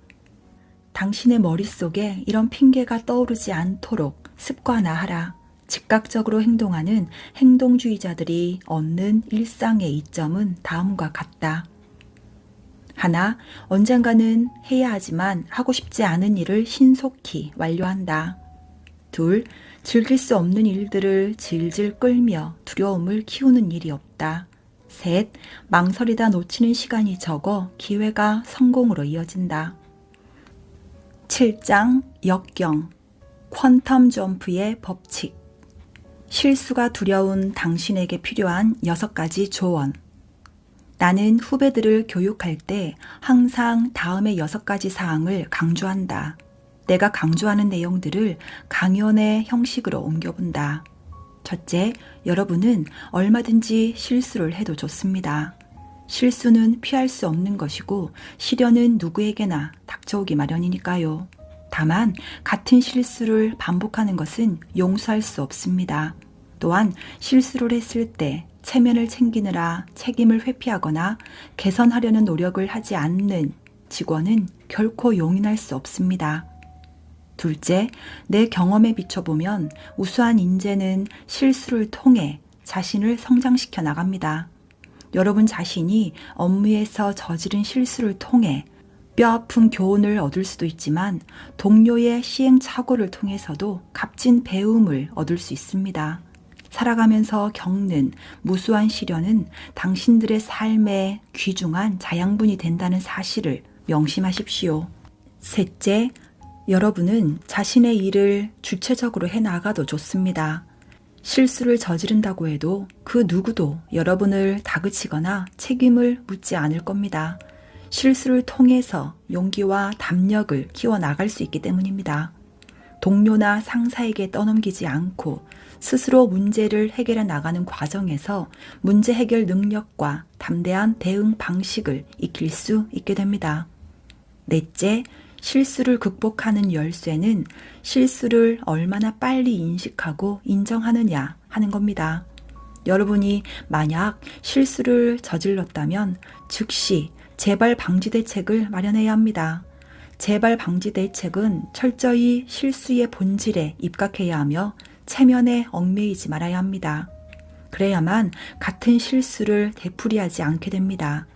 [SPEAKER 1] 당신의 머릿속에 이런 핑계가 떠오르지 않도록 습관화하라. 즉각적으로 행동하는 행동주의자들이 얻는 일상의 이점은 다음과 같다. 하나, 언젠가는 해야 하지만 하고 싶지 않은 일을 신속히 완료한다. 둘, 즐길 수 없는 일들을 질질 끌며 두려움을 키우는 일이 없다. 셋, 망설이다 놓치는 시간이 적어 기회가 성공으로 이어진다. 7장 역경 퀀텀 점프의 법칙. 실수가 두려운 당신에게 필요한 6가지 조언. 나는 후배들을 교육할 때 항상 다음의 6가지 사항을 강조한다. 내가 강조하는 내용들을 강연의 형식으로 옮겨본다. 첫째, 여러분은 얼마든지 실수를 해도 좋습니다. 실수는 피할 수 없는 것이고 시련은 누구에게나 닥쳐오기 마련이니까요. 다만 같은 실수를 반복하는 것은 용서할 수 없습니다. 또한 실수를 했을 때 체면을 챙기느라 책임을 회피하거나 개선하려는 노력을 하지 않는 직원은 결코 용인할 수 없습니다. 둘째, 내 경험에 비춰보면 우수한 인재는 실수를 통해 자신을 성장시켜 나갑니다. 여러분 자신이 업무에서 저지른 실수를 통해 뼈아픈 교훈을 얻을 수도 있지만 동료의 시행착오를 통해서도 값진 배움을 얻을 수 있습니다. 살아가면서 겪는 무수한 시련은 당신들의 삶의 귀중한 자양분이 된다는 사실을 명심하십시오. 셋째, 여러분은 자신의 일을 주체적으로 해나가도 좋습니다. 실수를 저지른다고 해도 그 누구도 여러분을 다그치거나 책임을 묻지 않을 겁니다. 실수를 통해서 용기와 담력을 키워나갈 수 있기 때문입니다. 동료나 상사에게 떠넘기지 않고 스스로 문제를 해결해 나가는 과정에서 문제 해결 능력과 담대한 대응 방식을 익힐 수 있게 됩니다. 넷째, 실수를 극복하는 열쇠는 실수를 얼마나 빨리 인식하고 인정하느냐 하는 겁니다. 여러분이 만약 실수를 저질렀다면 즉시 재발 방지 대책을 마련해야 합니다. 재발 방지 대책은 철저히 실수의 본질에 입각해야 하며 체면에 얽매이지 말아야 합니다. 그래야만 같은 실수를 되풀이하지 않게 됩니다.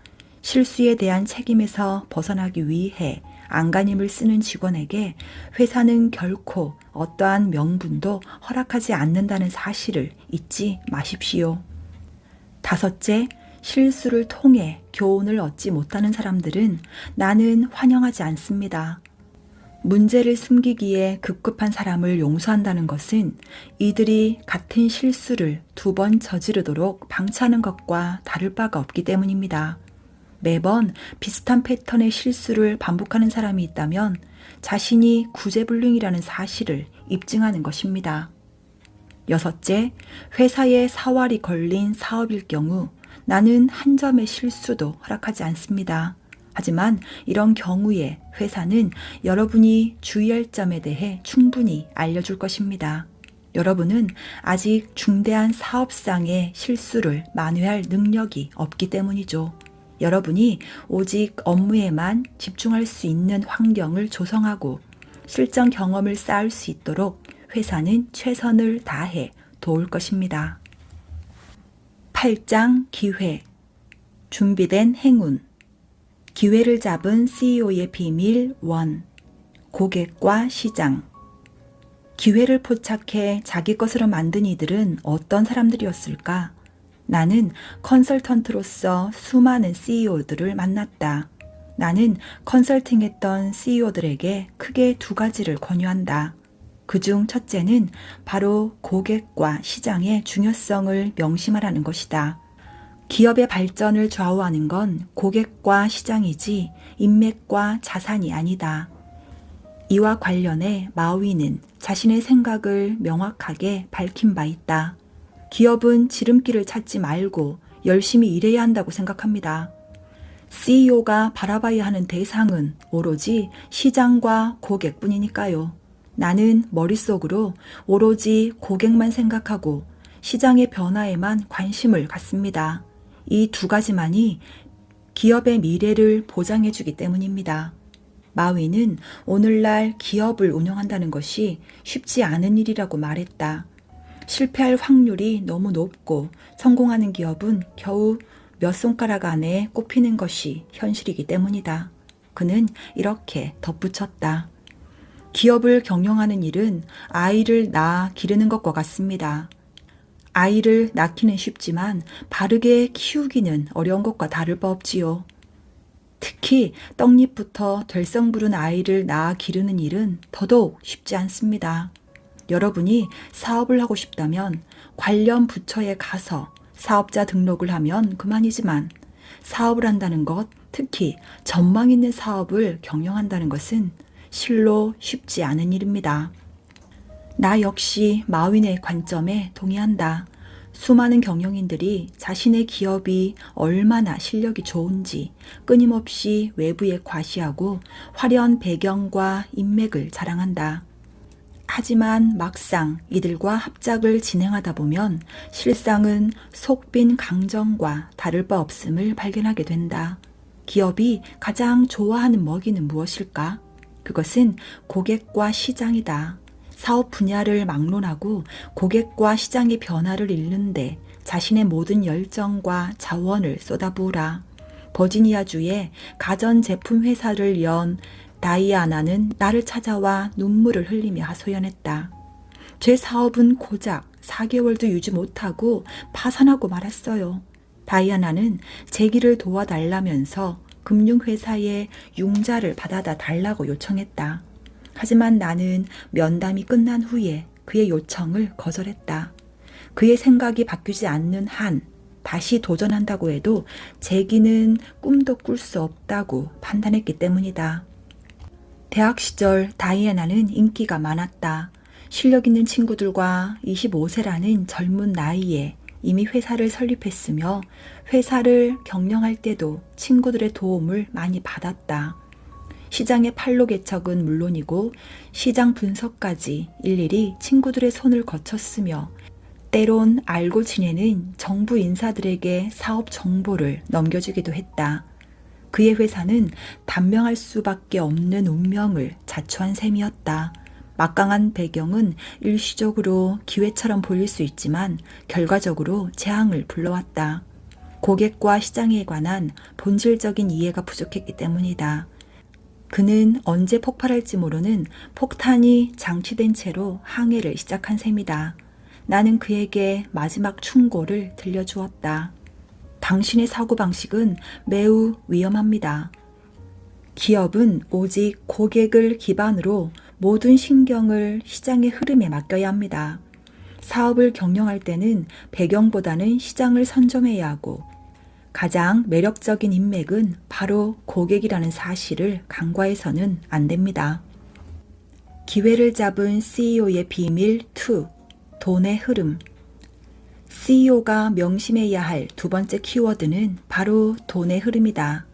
[SPEAKER 1] 실수에 대한 책임에서 벗어나기 위해 안간힘을 쓰는 직원에게 회사는 결코 어떠한 명분도 허락하지 않는다는 사실을 잊지 마십시오. 다섯째, 실수를 통해 교훈을 얻지 못하는 사람들은 나는 환영하지 않습니다. 문제를 숨기기에 급급한 사람을 용서한다는 것은 이들이 같은 실수를 2번 저지르도록 방치하는 것과 다를 바가 없기 때문입니다. 매번 비슷한 패턴의 실수를 반복하는 사람이 있다면 자신이 구제불능이라는 사실을 입증하는 것입니다. 여섯째, 회사에 사활이 걸린 사업일 경우 나는 한 점의 실수도 허락하지 않습니다. 하지만 이런 경우에 회사는 여러분이 주의할 점에 대해 충분히 알려줄 것입니다. 여러분은 아직 중대한 사업상의 실수를 만회할 능력이 없기 때문이죠. 여러분이 오직 업무에만 집중할 수 있는 환경을 조성하고 실전 경험을 쌓을 수 있도록 회사는 최선을 다해 도울 것입니다. 8장 기회. 준비된 행운. 기회를 잡은 CEO의 비밀 1. 고객과 시장. 기회를 포착해 자기 것으로 만든 이들은 어떤 사람들이었을까? 나는 컨설턴트로서 수많은 CEO들을 만났다. 나는 컨설팅했던 CEO들에게 크게 두 가지를 권유한다. 그중 첫째는 바로 고객과 시장의 중요성을 명심하라는 것이다. 기업의 발전을 좌우하는 건 고객과 시장이지 인맥과 자산이 아니다. 이와 관련해 마우이는 자신의 생각을 명확하게 밝힌 바 있다. 기업은 지름길을 찾지 말고 열심히 일해야 한다고 생각합니다. CEO가 바라봐야 하는 대상은 오로지 시장과 고객뿐이니까요. 나는 머릿속으로 오로지 고객만 생각하고 시장의 변화에만 관심을 갖습니다. 이 두 가지만이 기업의 미래를 보장해주기 때문입니다. 마위는 오늘날 기업을 운영한다는 것이 쉽지 않은 일이라고 말했다. 실패할 확률이 너무 높고 성공하는 기업은 겨우 몇 손가락 안에 꼽히는 것이 현실이기 때문이다. 그는 이렇게 덧붙였다. 기업을 경영하는 일은 아이를 낳아 기르는 것과 같습니다. 아이를 낳기는 쉽지만 바르게 키우기는 어려운 것과 다를 바 없지요. 특히 떡잎부터 될성 부른 아이를 낳아 기르는 일은 더더욱 쉽지 않습니다. 여러분이 사업을 하고 싶다면 관련 부처에 가서 사업자 등록을 하면 그만이지만 사업을 한다는 것, 특히 전망 있는 사업을 경영한다는 것은 실로 쉽지 않은 일입니다. 나 역시 마윈의 관점에 동의한다. 수많은 경영인들이 자신의 기업이 얼마나 실력이 좋은지 끊임없이 외부에 과시하고 화려한 배경과 인맥을 자랑한다. 하지만 막상 이들과 합작을 진행하다 보면 실상은 속빈 강정과 다를 바 없음을 발견하게 된다. 기업이 가장 좋아하는 먹이는 무엇일까? 그것은 고객과 시장이다. 사업 분야를 막론하고 고객과 시장의 변화를 읽는데 자신의 모든 열정과 자원을 쏟아부으라. 버지니아주의 가전제품 회사를 연 다이아나는 나를 찾아와 눈물을 흘리며 하소연했다. 제 사업은 고작 4개월도 유지 못하고 파산하고 말았어요. 다이아나는 제 길을 도와달라면서 금융회사에 융자를 받아다 달라고 요청했다. 하지만 나는 면담이 끝난 후에 그의 요청을 거절했다. 그의 생각이 바뀌지 않는 한 다시 도전한다고 해도 재기는 꿈도 꿀 수 없다고 판단했기 때문이다. 대학 시절 다이애나는 인기가 많았다. 실력 있는 친구들과 25세라는 젊은 나이에 이미 회사를 설립했으며 회사를 경영할 때도 친구들의 도움을 많이 받았다. 시장의 판로 개척은 물론이고 시장 분석까지 일일이 친구들의 손을 거쳤으며 때론 알고 지내는 정부 인사들에게 사업 정보를 넘겨주기도 했다. 그의 회사는 단명할 수밖에 없는 운명을 자초한 셈이었다. 막강한 배경은 일시적으로 기회처럼 보일 수 있지만 결과적으로 재앙을 불러왔다. 고객과 시장에 관한 본질적인 이해가 부족했기 때문이다. 그는 언제 폭발할지 모르는 폭탄이 장치된 채로 항해를 시작한 셈이다. 나는 그에게 마지막 충고를 들려주었다. 당신의 사고방식은 매우 위험합니다. 기업은 오직 고객을 기반으로 모든 신경을 시장의 흐름에 맡겨야 합니다. 사업을 경영할 때는 배경보다는 시장을 선점해야 하고 가장 매력적인 인맥은 바로 고객이라는 사실을 간과해서는 안 됩니다. 기회를 잡은 CEO의 비밀 2. 돈의 흐름. CEO가 명심해야 할 두 번째 키워드는 바로 돈의 흐름이다.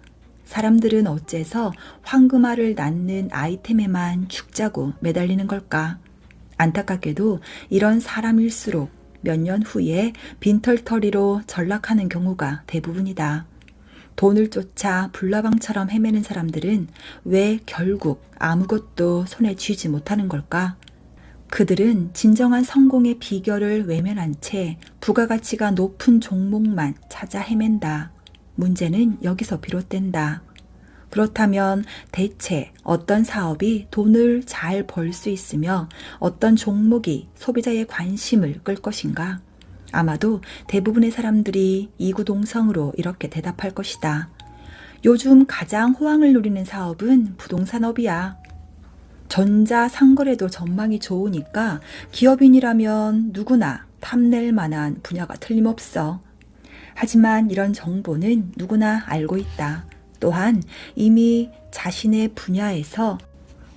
[SPEAKER 1] 사람들은 어째서 황금알을 낳는 아이템에만 죽자고 매달리는 걸까? 안타깝게도 이런 사람일수록 몇 년 후에 빈털터리로 전락하는 경우가 대부분이다. 돈을 쫓아 불나방처럼 헤매는 사람들은 왜 결국 아무것도 손에 쥐지 못하는 걸까? 그들은 진정한 성공의 비결을 외면한 채 부가가치가 높은 종목만 찾아 헤맨다. 문제는 여기서 비롯된다. 그렇다면 대체 어떤 사업이 돈을 잘 벌 수 있으며 어떤 종목이 소비자의 관심을 끌 것인가? 아마도 대부분의 사람들이 이구동성으로 이렇게 대답할 것이다. 요즘 가장 호황을 누리는 사업은 부동산업이야. 전자상거래도 전망이 좋으니까 기업인이라면 누구나 탐낼 만한 분야가 틀림없어. 하지만 이런 정보는 누구나 알고 있다. 또한 이미 자신의 분야에서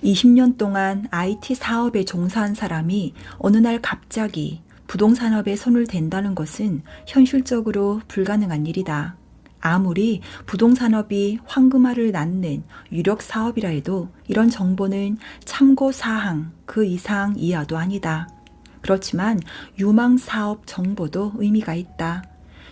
[SPEAKER 1] 20년 동안 IT 사업에 종사한 사람이 어느 날 갑자기 부동산업에 손을 댄다는 것은 현실적으로 불가능한 일이다. 아무리 부동산업이 황금알을 낳는 유력 사업이라 해도 이런 정보는 참고사항 그 이상 이하도 아니다. 그렇지만 유망사업 정보도 의미가 있다.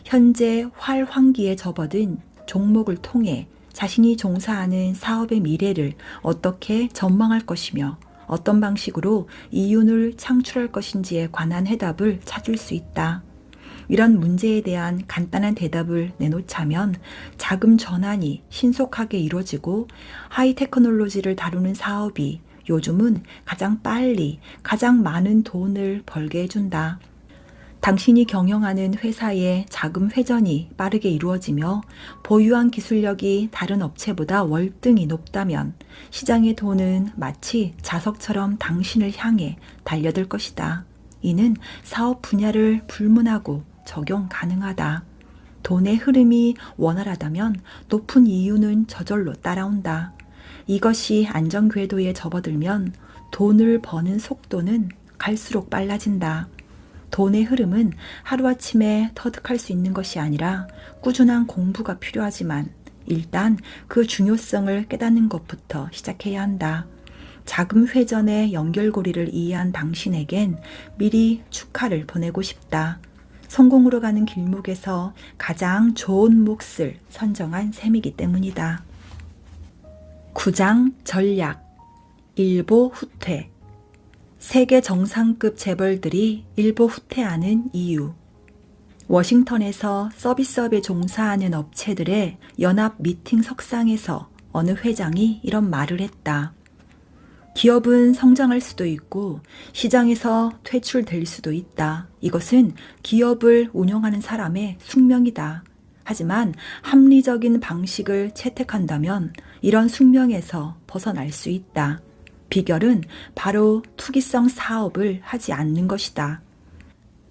[SPEAKER 1] 현재 활황기에 접어든 종목을 통해 자신이 종사하는 사업의 미래를 어떻게 전망할 것이며 어떤 방식으로 이윤을 창출할 것인지에 관한 해답을 찾을 수 있다. 이런 문제에 대한 간단한 대답을 내놓자면 자금 전환이 신속하게 이루어지고 하이테크놀로지를 다루는 사업이 요즘은 가장 빨리 가장 많은 돈을 벌게 해준다. 당신이 경영하는 회사의 자금 회전이 빠르게 이루어지며 보유한 기술력이 다른 업체보다 월등히 높다면 시장의 돈은 마치 자석처럼 당신을 향해 달려들 것이다. 이는 사업 분야를 불문하고 적용 가능하다. 돈의 흐름이 원활하다면 높은 이윤은 저절로 따라온다. 이것이 안정궤도에 접어들면 돈을 버는 속도는 갈수록 빨라진다. 돈의 흐름은 하루아침에 터득할 수 있는 것이 아니라 꾸준한 공부가 필요하지만 일단 그 중요성을 깨닫는 것부터 시작해야 한다. 자금 회전의 연결고리를 이해한 당신에겐 미리 축하를 보내고 싶다. 성공으로 가는 길목에서 가장 좋은 몫을 선정한 셈이기 때문이다. 9장 전략 일보 후퇴 세계 정상급 재벌들이 일보 후퇴하는 이유. 워싱턴에서 서비스업에 종사하는 업체들의 연합 미팅 석상에서 어느 회장이 이런 말을 했다. 기업은 성장할 수도 있고 시장에서 퇴출될 수도 있다. 이것은 기업을 운영하는 사람의 숙명이다. 하지만 합리적인 방식을 채택한다면 이런 숙명에서 벗어날 수 있다. 비결은 바로 투기성 사업을 하지 않는 것이다.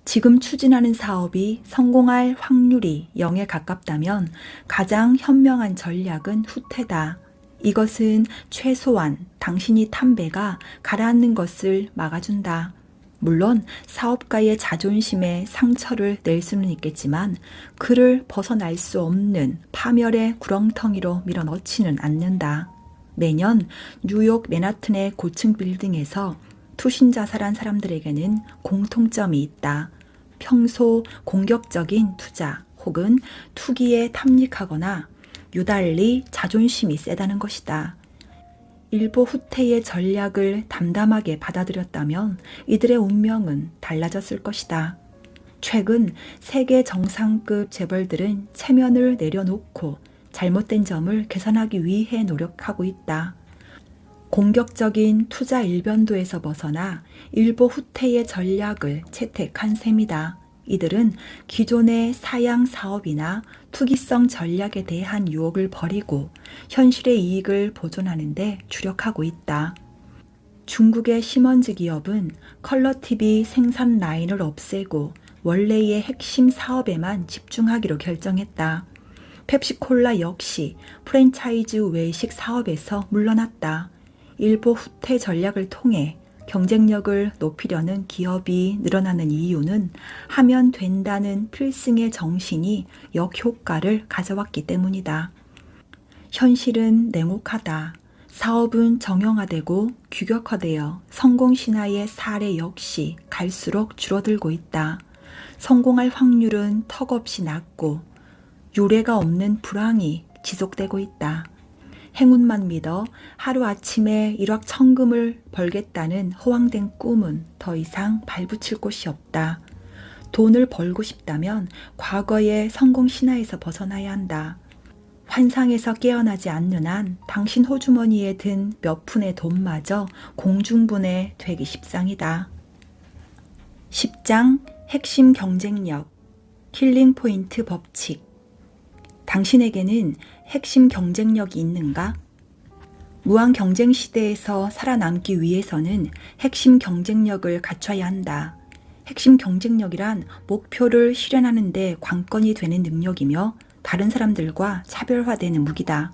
[SPEAKER 1] 지금 추진하는 사업이 성공할 확률이 0에 가깝다면 가장 현명한 전략은 후퇴다. 이것은 최소한 당신이 탄 배가 가라앉는 것을 막아준다. 물론 사업가의 자존심에 상처를 낼 수는 있겠지만 그를 벗어날 수 없는 파멸의 구렁텅이로 밀어넣지는 않는다. 매년 뉴욕 맨하튼의 고층 빌딩에서 투신 자살한 사람들에게는 공통점이 있다. 평소 공격적인 투자 혹은 투기에 탐닉하거나 유달리 자존심이 세다는 것이다. 일보 후퇴의 전략을 담담하게 받아들였다면 이들의 운명은 달라졌을 것이다. 최근 세계 정상급 재벌들은 체면을 내려놓고 잘못된 점을 개선하기 위해 노력하고 있다. 공격적인 투자 일변도에서 벗어나 일보 후퇴의 전략을 채택한 셈이다. 이들은 기존의 사양 사업이나 투기성 전략에 대한 유혹을 버리고 현실의 이익을 보존하는 데 주력하고 있다. 중국의 시먼즈 기업은 컬러 TV 생산 라인을 없애고 원래의 핵심 사업에만 집중하기로 결정했다. 펩시콜라 역시 프랜차이즈 외식 사업에서 물러났다. 일보 후퇴 전략을 통해 경쟁력을 높이려는 기업이 늘어나는 이유는 하면 된다는 필승의 정신이 역효과를 가져왔기 때문이다. 현실은 냉혹하다. 사업은 정형화되고 규격화되어 성공신화의 사례 역시 갈수록 줄어들고 있다. 성공할 확률은 턱없이 낮고 유례가 없는 불황이 지속되고 있다. 행운만 믿어 하루아침에 일확천금을 벌겠다는 허황된 꿈은 더 이상 발붙일 곳이 없다. 돈을 벌고 싶다면 과거의 성공 신화에서 벗어나야 한다. 환상에서 깨어나지 않는 한 당신 호주머니에 든 몇 푼의 돈마저 공중분해 되기 십상이다. 10장 핵심 경쟁력 킬링 포인트 법칙. 당신에게는 핵심 경쟁력이 있는가? 무한 경쟁 시대에서 살아남기 위해서는 핵심 경쟁력을 갖춰야 한다. 핵심 경쟁력이란 목표를 실현하는 데 관건이 되는 능력이며 다른 사람들과 차별화되는 무기다.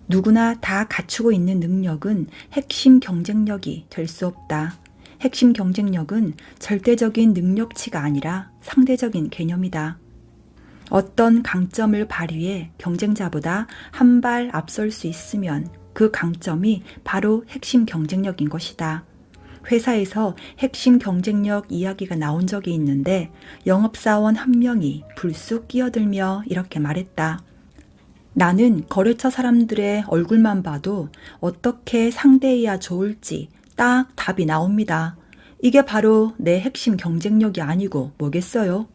[SPEAKER 1] 누구나 다 갖추고 있는 능력은 핵심 경쟁력이 될 수 없다. 핵심 경쟁력은 절대적인 능력치가 아니라 상대적인 개념이다. 어떤 강점을 발휘해 경쟁자보다 한 발 앞설 수 있으면 그 강점이 바로 핵심 경쟁력인 것이다. 회사에서 핵심 경쟁력 이야기가 나온 적이 있는데 영업사원 한 명이 불쑥 끼어들며 이렇게 말했다. 나는 거래처 사람들의 얼굴만 봐도 어떻게 상대해야 좋을지 딱 답이 나옵니다. 이게 바로 내 핵심 경쟁력이 아니고 뭐겠어요?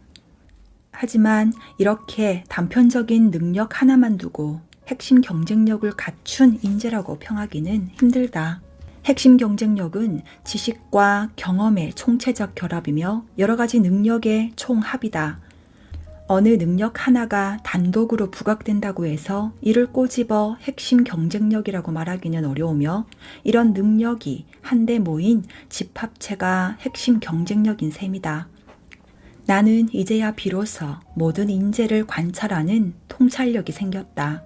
[SPEAKER 1] 하지만 이렇게 단편적인 능력 하나만 두고 핵심 경쟁력을 갖춘 인재라고 평하기는 힘들다. 핵심 경쟁력은 지식과 경험의 총체적 결합이며 여러 가지 능력의 총합이다. 어느 능력 하나가 단독으로 부각된다고 해서 이를 꼬집어 핵심 경쟁력이라고 말하기는 어려우며 이런 능력이 한데 모인 집합체가 핵심 경쟁력인 셈이다. 나는 이제야 비로소 모든 인재를 관찰하는 통찰력이 생겼다.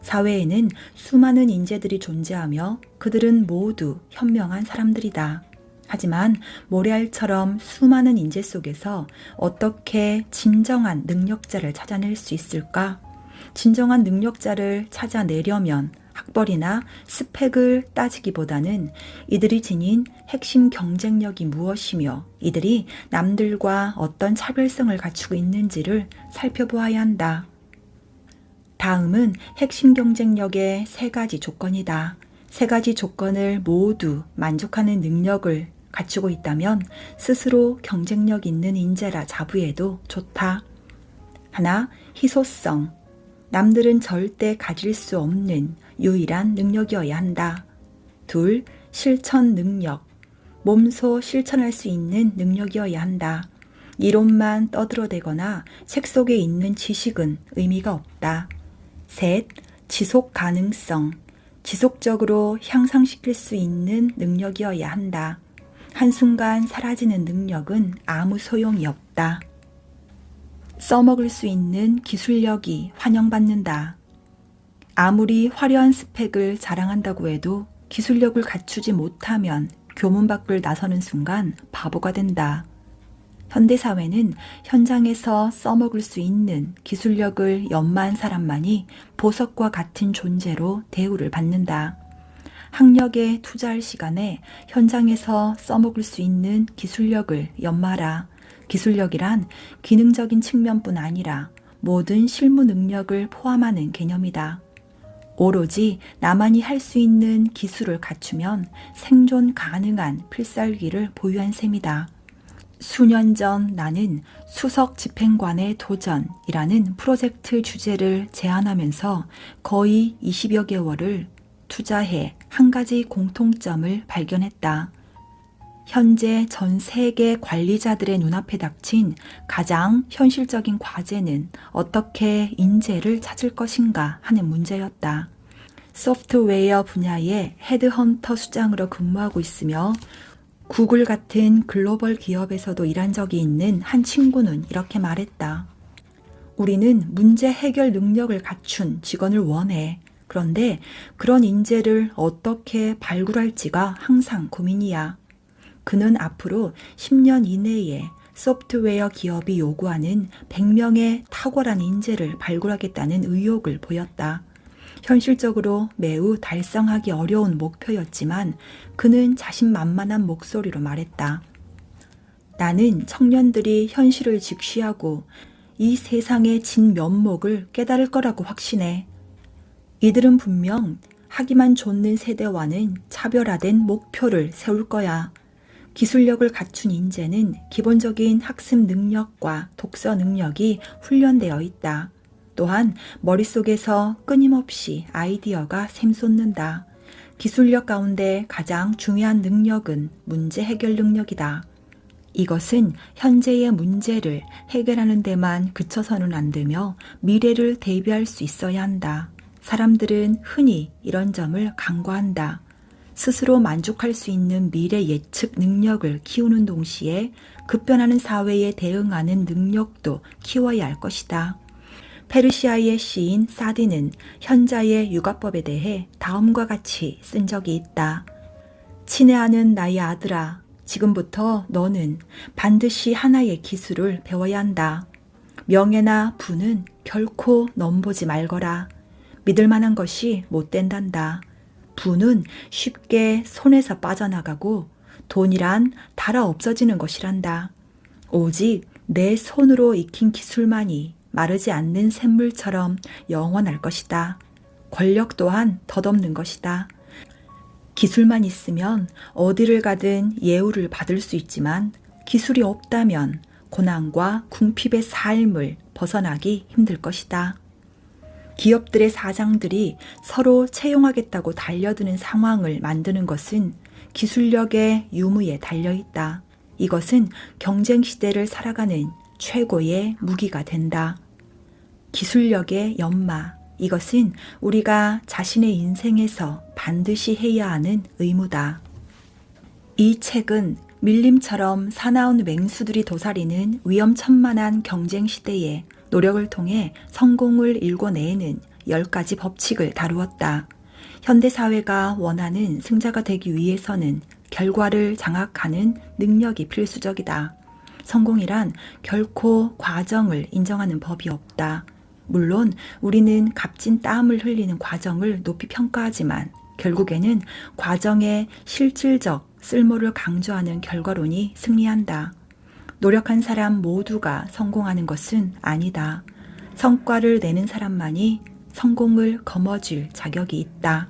[SPEAKER 1] 사회에는 수많은 인재들이 존재하며 그들은 모두 현명한 사람들이다. 하지만 모래알처럼 수많은 인재 속에서 어떻게 진정한 능력자를 찾아낼 수 있을까? 진정한 능력자를 찾아내려면 학벌이나 스펙을 따지기보다는 이들이 지닌 핵심 경쟁력이 무엇이며 이들이 남들과 어떤 차별성을 갖추고 있는지를 살펴보아야 한다. 다음은 핵심 경쟁력의 3가지 조건이다. 3가지 조건을 모두 만족하는 능력을 갖추고 있다면 스스로 경쟁력 있는 인재라 자부해도 좋다. 하나, 희소성. 남들은 절대 가질 수 없는 유일한 능력이어야 한다. 둘, 실천 능력. 몸소 실천할 수 있는 능력이어야 한다. 이론만 떠들어대거나 책 속에 있는 지식은 의미가 없다. 셋, 지속 가능성. 지속적으로 향상시킬 수 있는 능력이어야 한다. 한순간 사라지는 능력은 아무 소용이 없다. 써먹을 수 있는 기술력이 환영받는다. 아무리 화려한 스펙을 자랑한다고 해도 기술력을 갖추지 못하면 교문 밖을 나서는 순간 바보가 된다. 현대사회는 현장에서 써먹을 수 있는 기술력을 연마한 사람만이 보석과 같은 존재로 대우를 받는다. 학력에 투자할 시간에 현장에서 써먹을 수 있는 기술력을 연마하라. 기술력이란 기능적인 측면뿐 아니라 모든 실무 능력을 포함하는 개념이다. 오로지 나만이 할 수 있는 기술을 갖추면 생존 가능한 필살기를 보유한 셈이다. 수년 전 나는 수석 집행관의 도전이라는 프로젝트 주제를 제안하면서 거의 20여 개월을 투자해 한 가지 공통점을 발견했다. 현재 전 세계 관리자들의 눈앞에 닥친 가장 현실적인 과제는 어떻게 인재를 찾을 것인가 하는 문제였다. 소프트웨어 분야의 헤드헌터 수장으로 근무하고 있으며 구글 같은 글로벌 기업에서도 일한 적이 있는 한 친구는 이렇게 말했다. 우리는 문제 해결 능력을 갖춘 직원을 원해. 그런데 그런 인재를 어떻게 발굴할지가 항상 고민이야. 그는 앞으로 10년 이내에 소프트웨어 기업이 요구하는 100명의 탁월한 인재를 발굴하겠다는 의욕을 보였다. 현실적으로 매우 달성하기 어려운 목표였지만 그는 자신만만한 목소리로 말했다. 나는 청년들이 현실을 직시하고 이 세상의 진면목을 깨달을 거라고 확신해. 이들은 분명 하기만 좋는 세대와는 차별화된 목표를 세울 거야. 기술력을 갖춘 인재는 기본적인 학습 능력과 독서 능력이 훈련되어 있다. 또한 머릿속에서 끊임없이 아이디어가 샘솟는다. 기술력 가운데 가장 중요한 능력은 문제 해결 능력이다. 이것은 현재의 문제를 해결하는 데만 그쳐서는 안 되며 미래를 대비할 수 있어야 한다. 사람들은 흔히 이런 점을 간과한다. 스스로 만족할 수 있는 미래 예측 능력을 키우는 동시에 급변하는 사회에 대응하는 능력도 키워야 할 것이다. 페르시아의 시인 사디는 현자의 육아법에 대해 다음과 같이 쓴 적이 있다. 친애하는 나의 아들아, 지금부터 너는 반드시 하나의 기술을 배워야 한다. 명예나 부는 결코 넘보지 말거라. 믿을 만한 것이 못 된단다. 부는 쉽게 손에서 빠져나가고 돈이란 달아 없어지는 것이란다. 오직 내 손으로 익힌 기술만이 마르지 않는 샘물처럼 영원할 것이다. 권력 또한 덧없는 것이다. 기술만 있으면 어디를 가든 예우를 받을 수 있지만 기술이 없다면 고난과 궁핍의 삶을 벗어나기 힘들 것이다. 기업들의 사장들이 서로 채용하겠다고 달려드는 상황을 만드는 것은 기술력의 유무에 달려있다. 이것은 경쟁 시대를 살아가는 최고의 무기가 된다. 기술력의 연마, 이것은 우리가 자신의 인생에서 반드시 해야 하는 의무다. 이 책은 밀림처럼 사나운 맹수들이 도사리는 위험천만한 경쟁 시대에 노력을 통해 성공을 일궈내는 10가지 법칙을 다루었다. 현대사회가 원하는 승자가 되기 위해서는 결과를 장악하는 능력이 필수적이다. 성공이란 결코 과정을 인정하는 법이 없다. 물론 우리는 값진 땀을 흘리는 과정을 높이 평가하지만 결국에는 과정의 실질적 쓸모를 강조하는 결과론이 승리한다. 노력한 사람 모두가 성공하는 것은 아니다. 성과를 내는 사람만이 성공을 거머쥘 자격이 있다.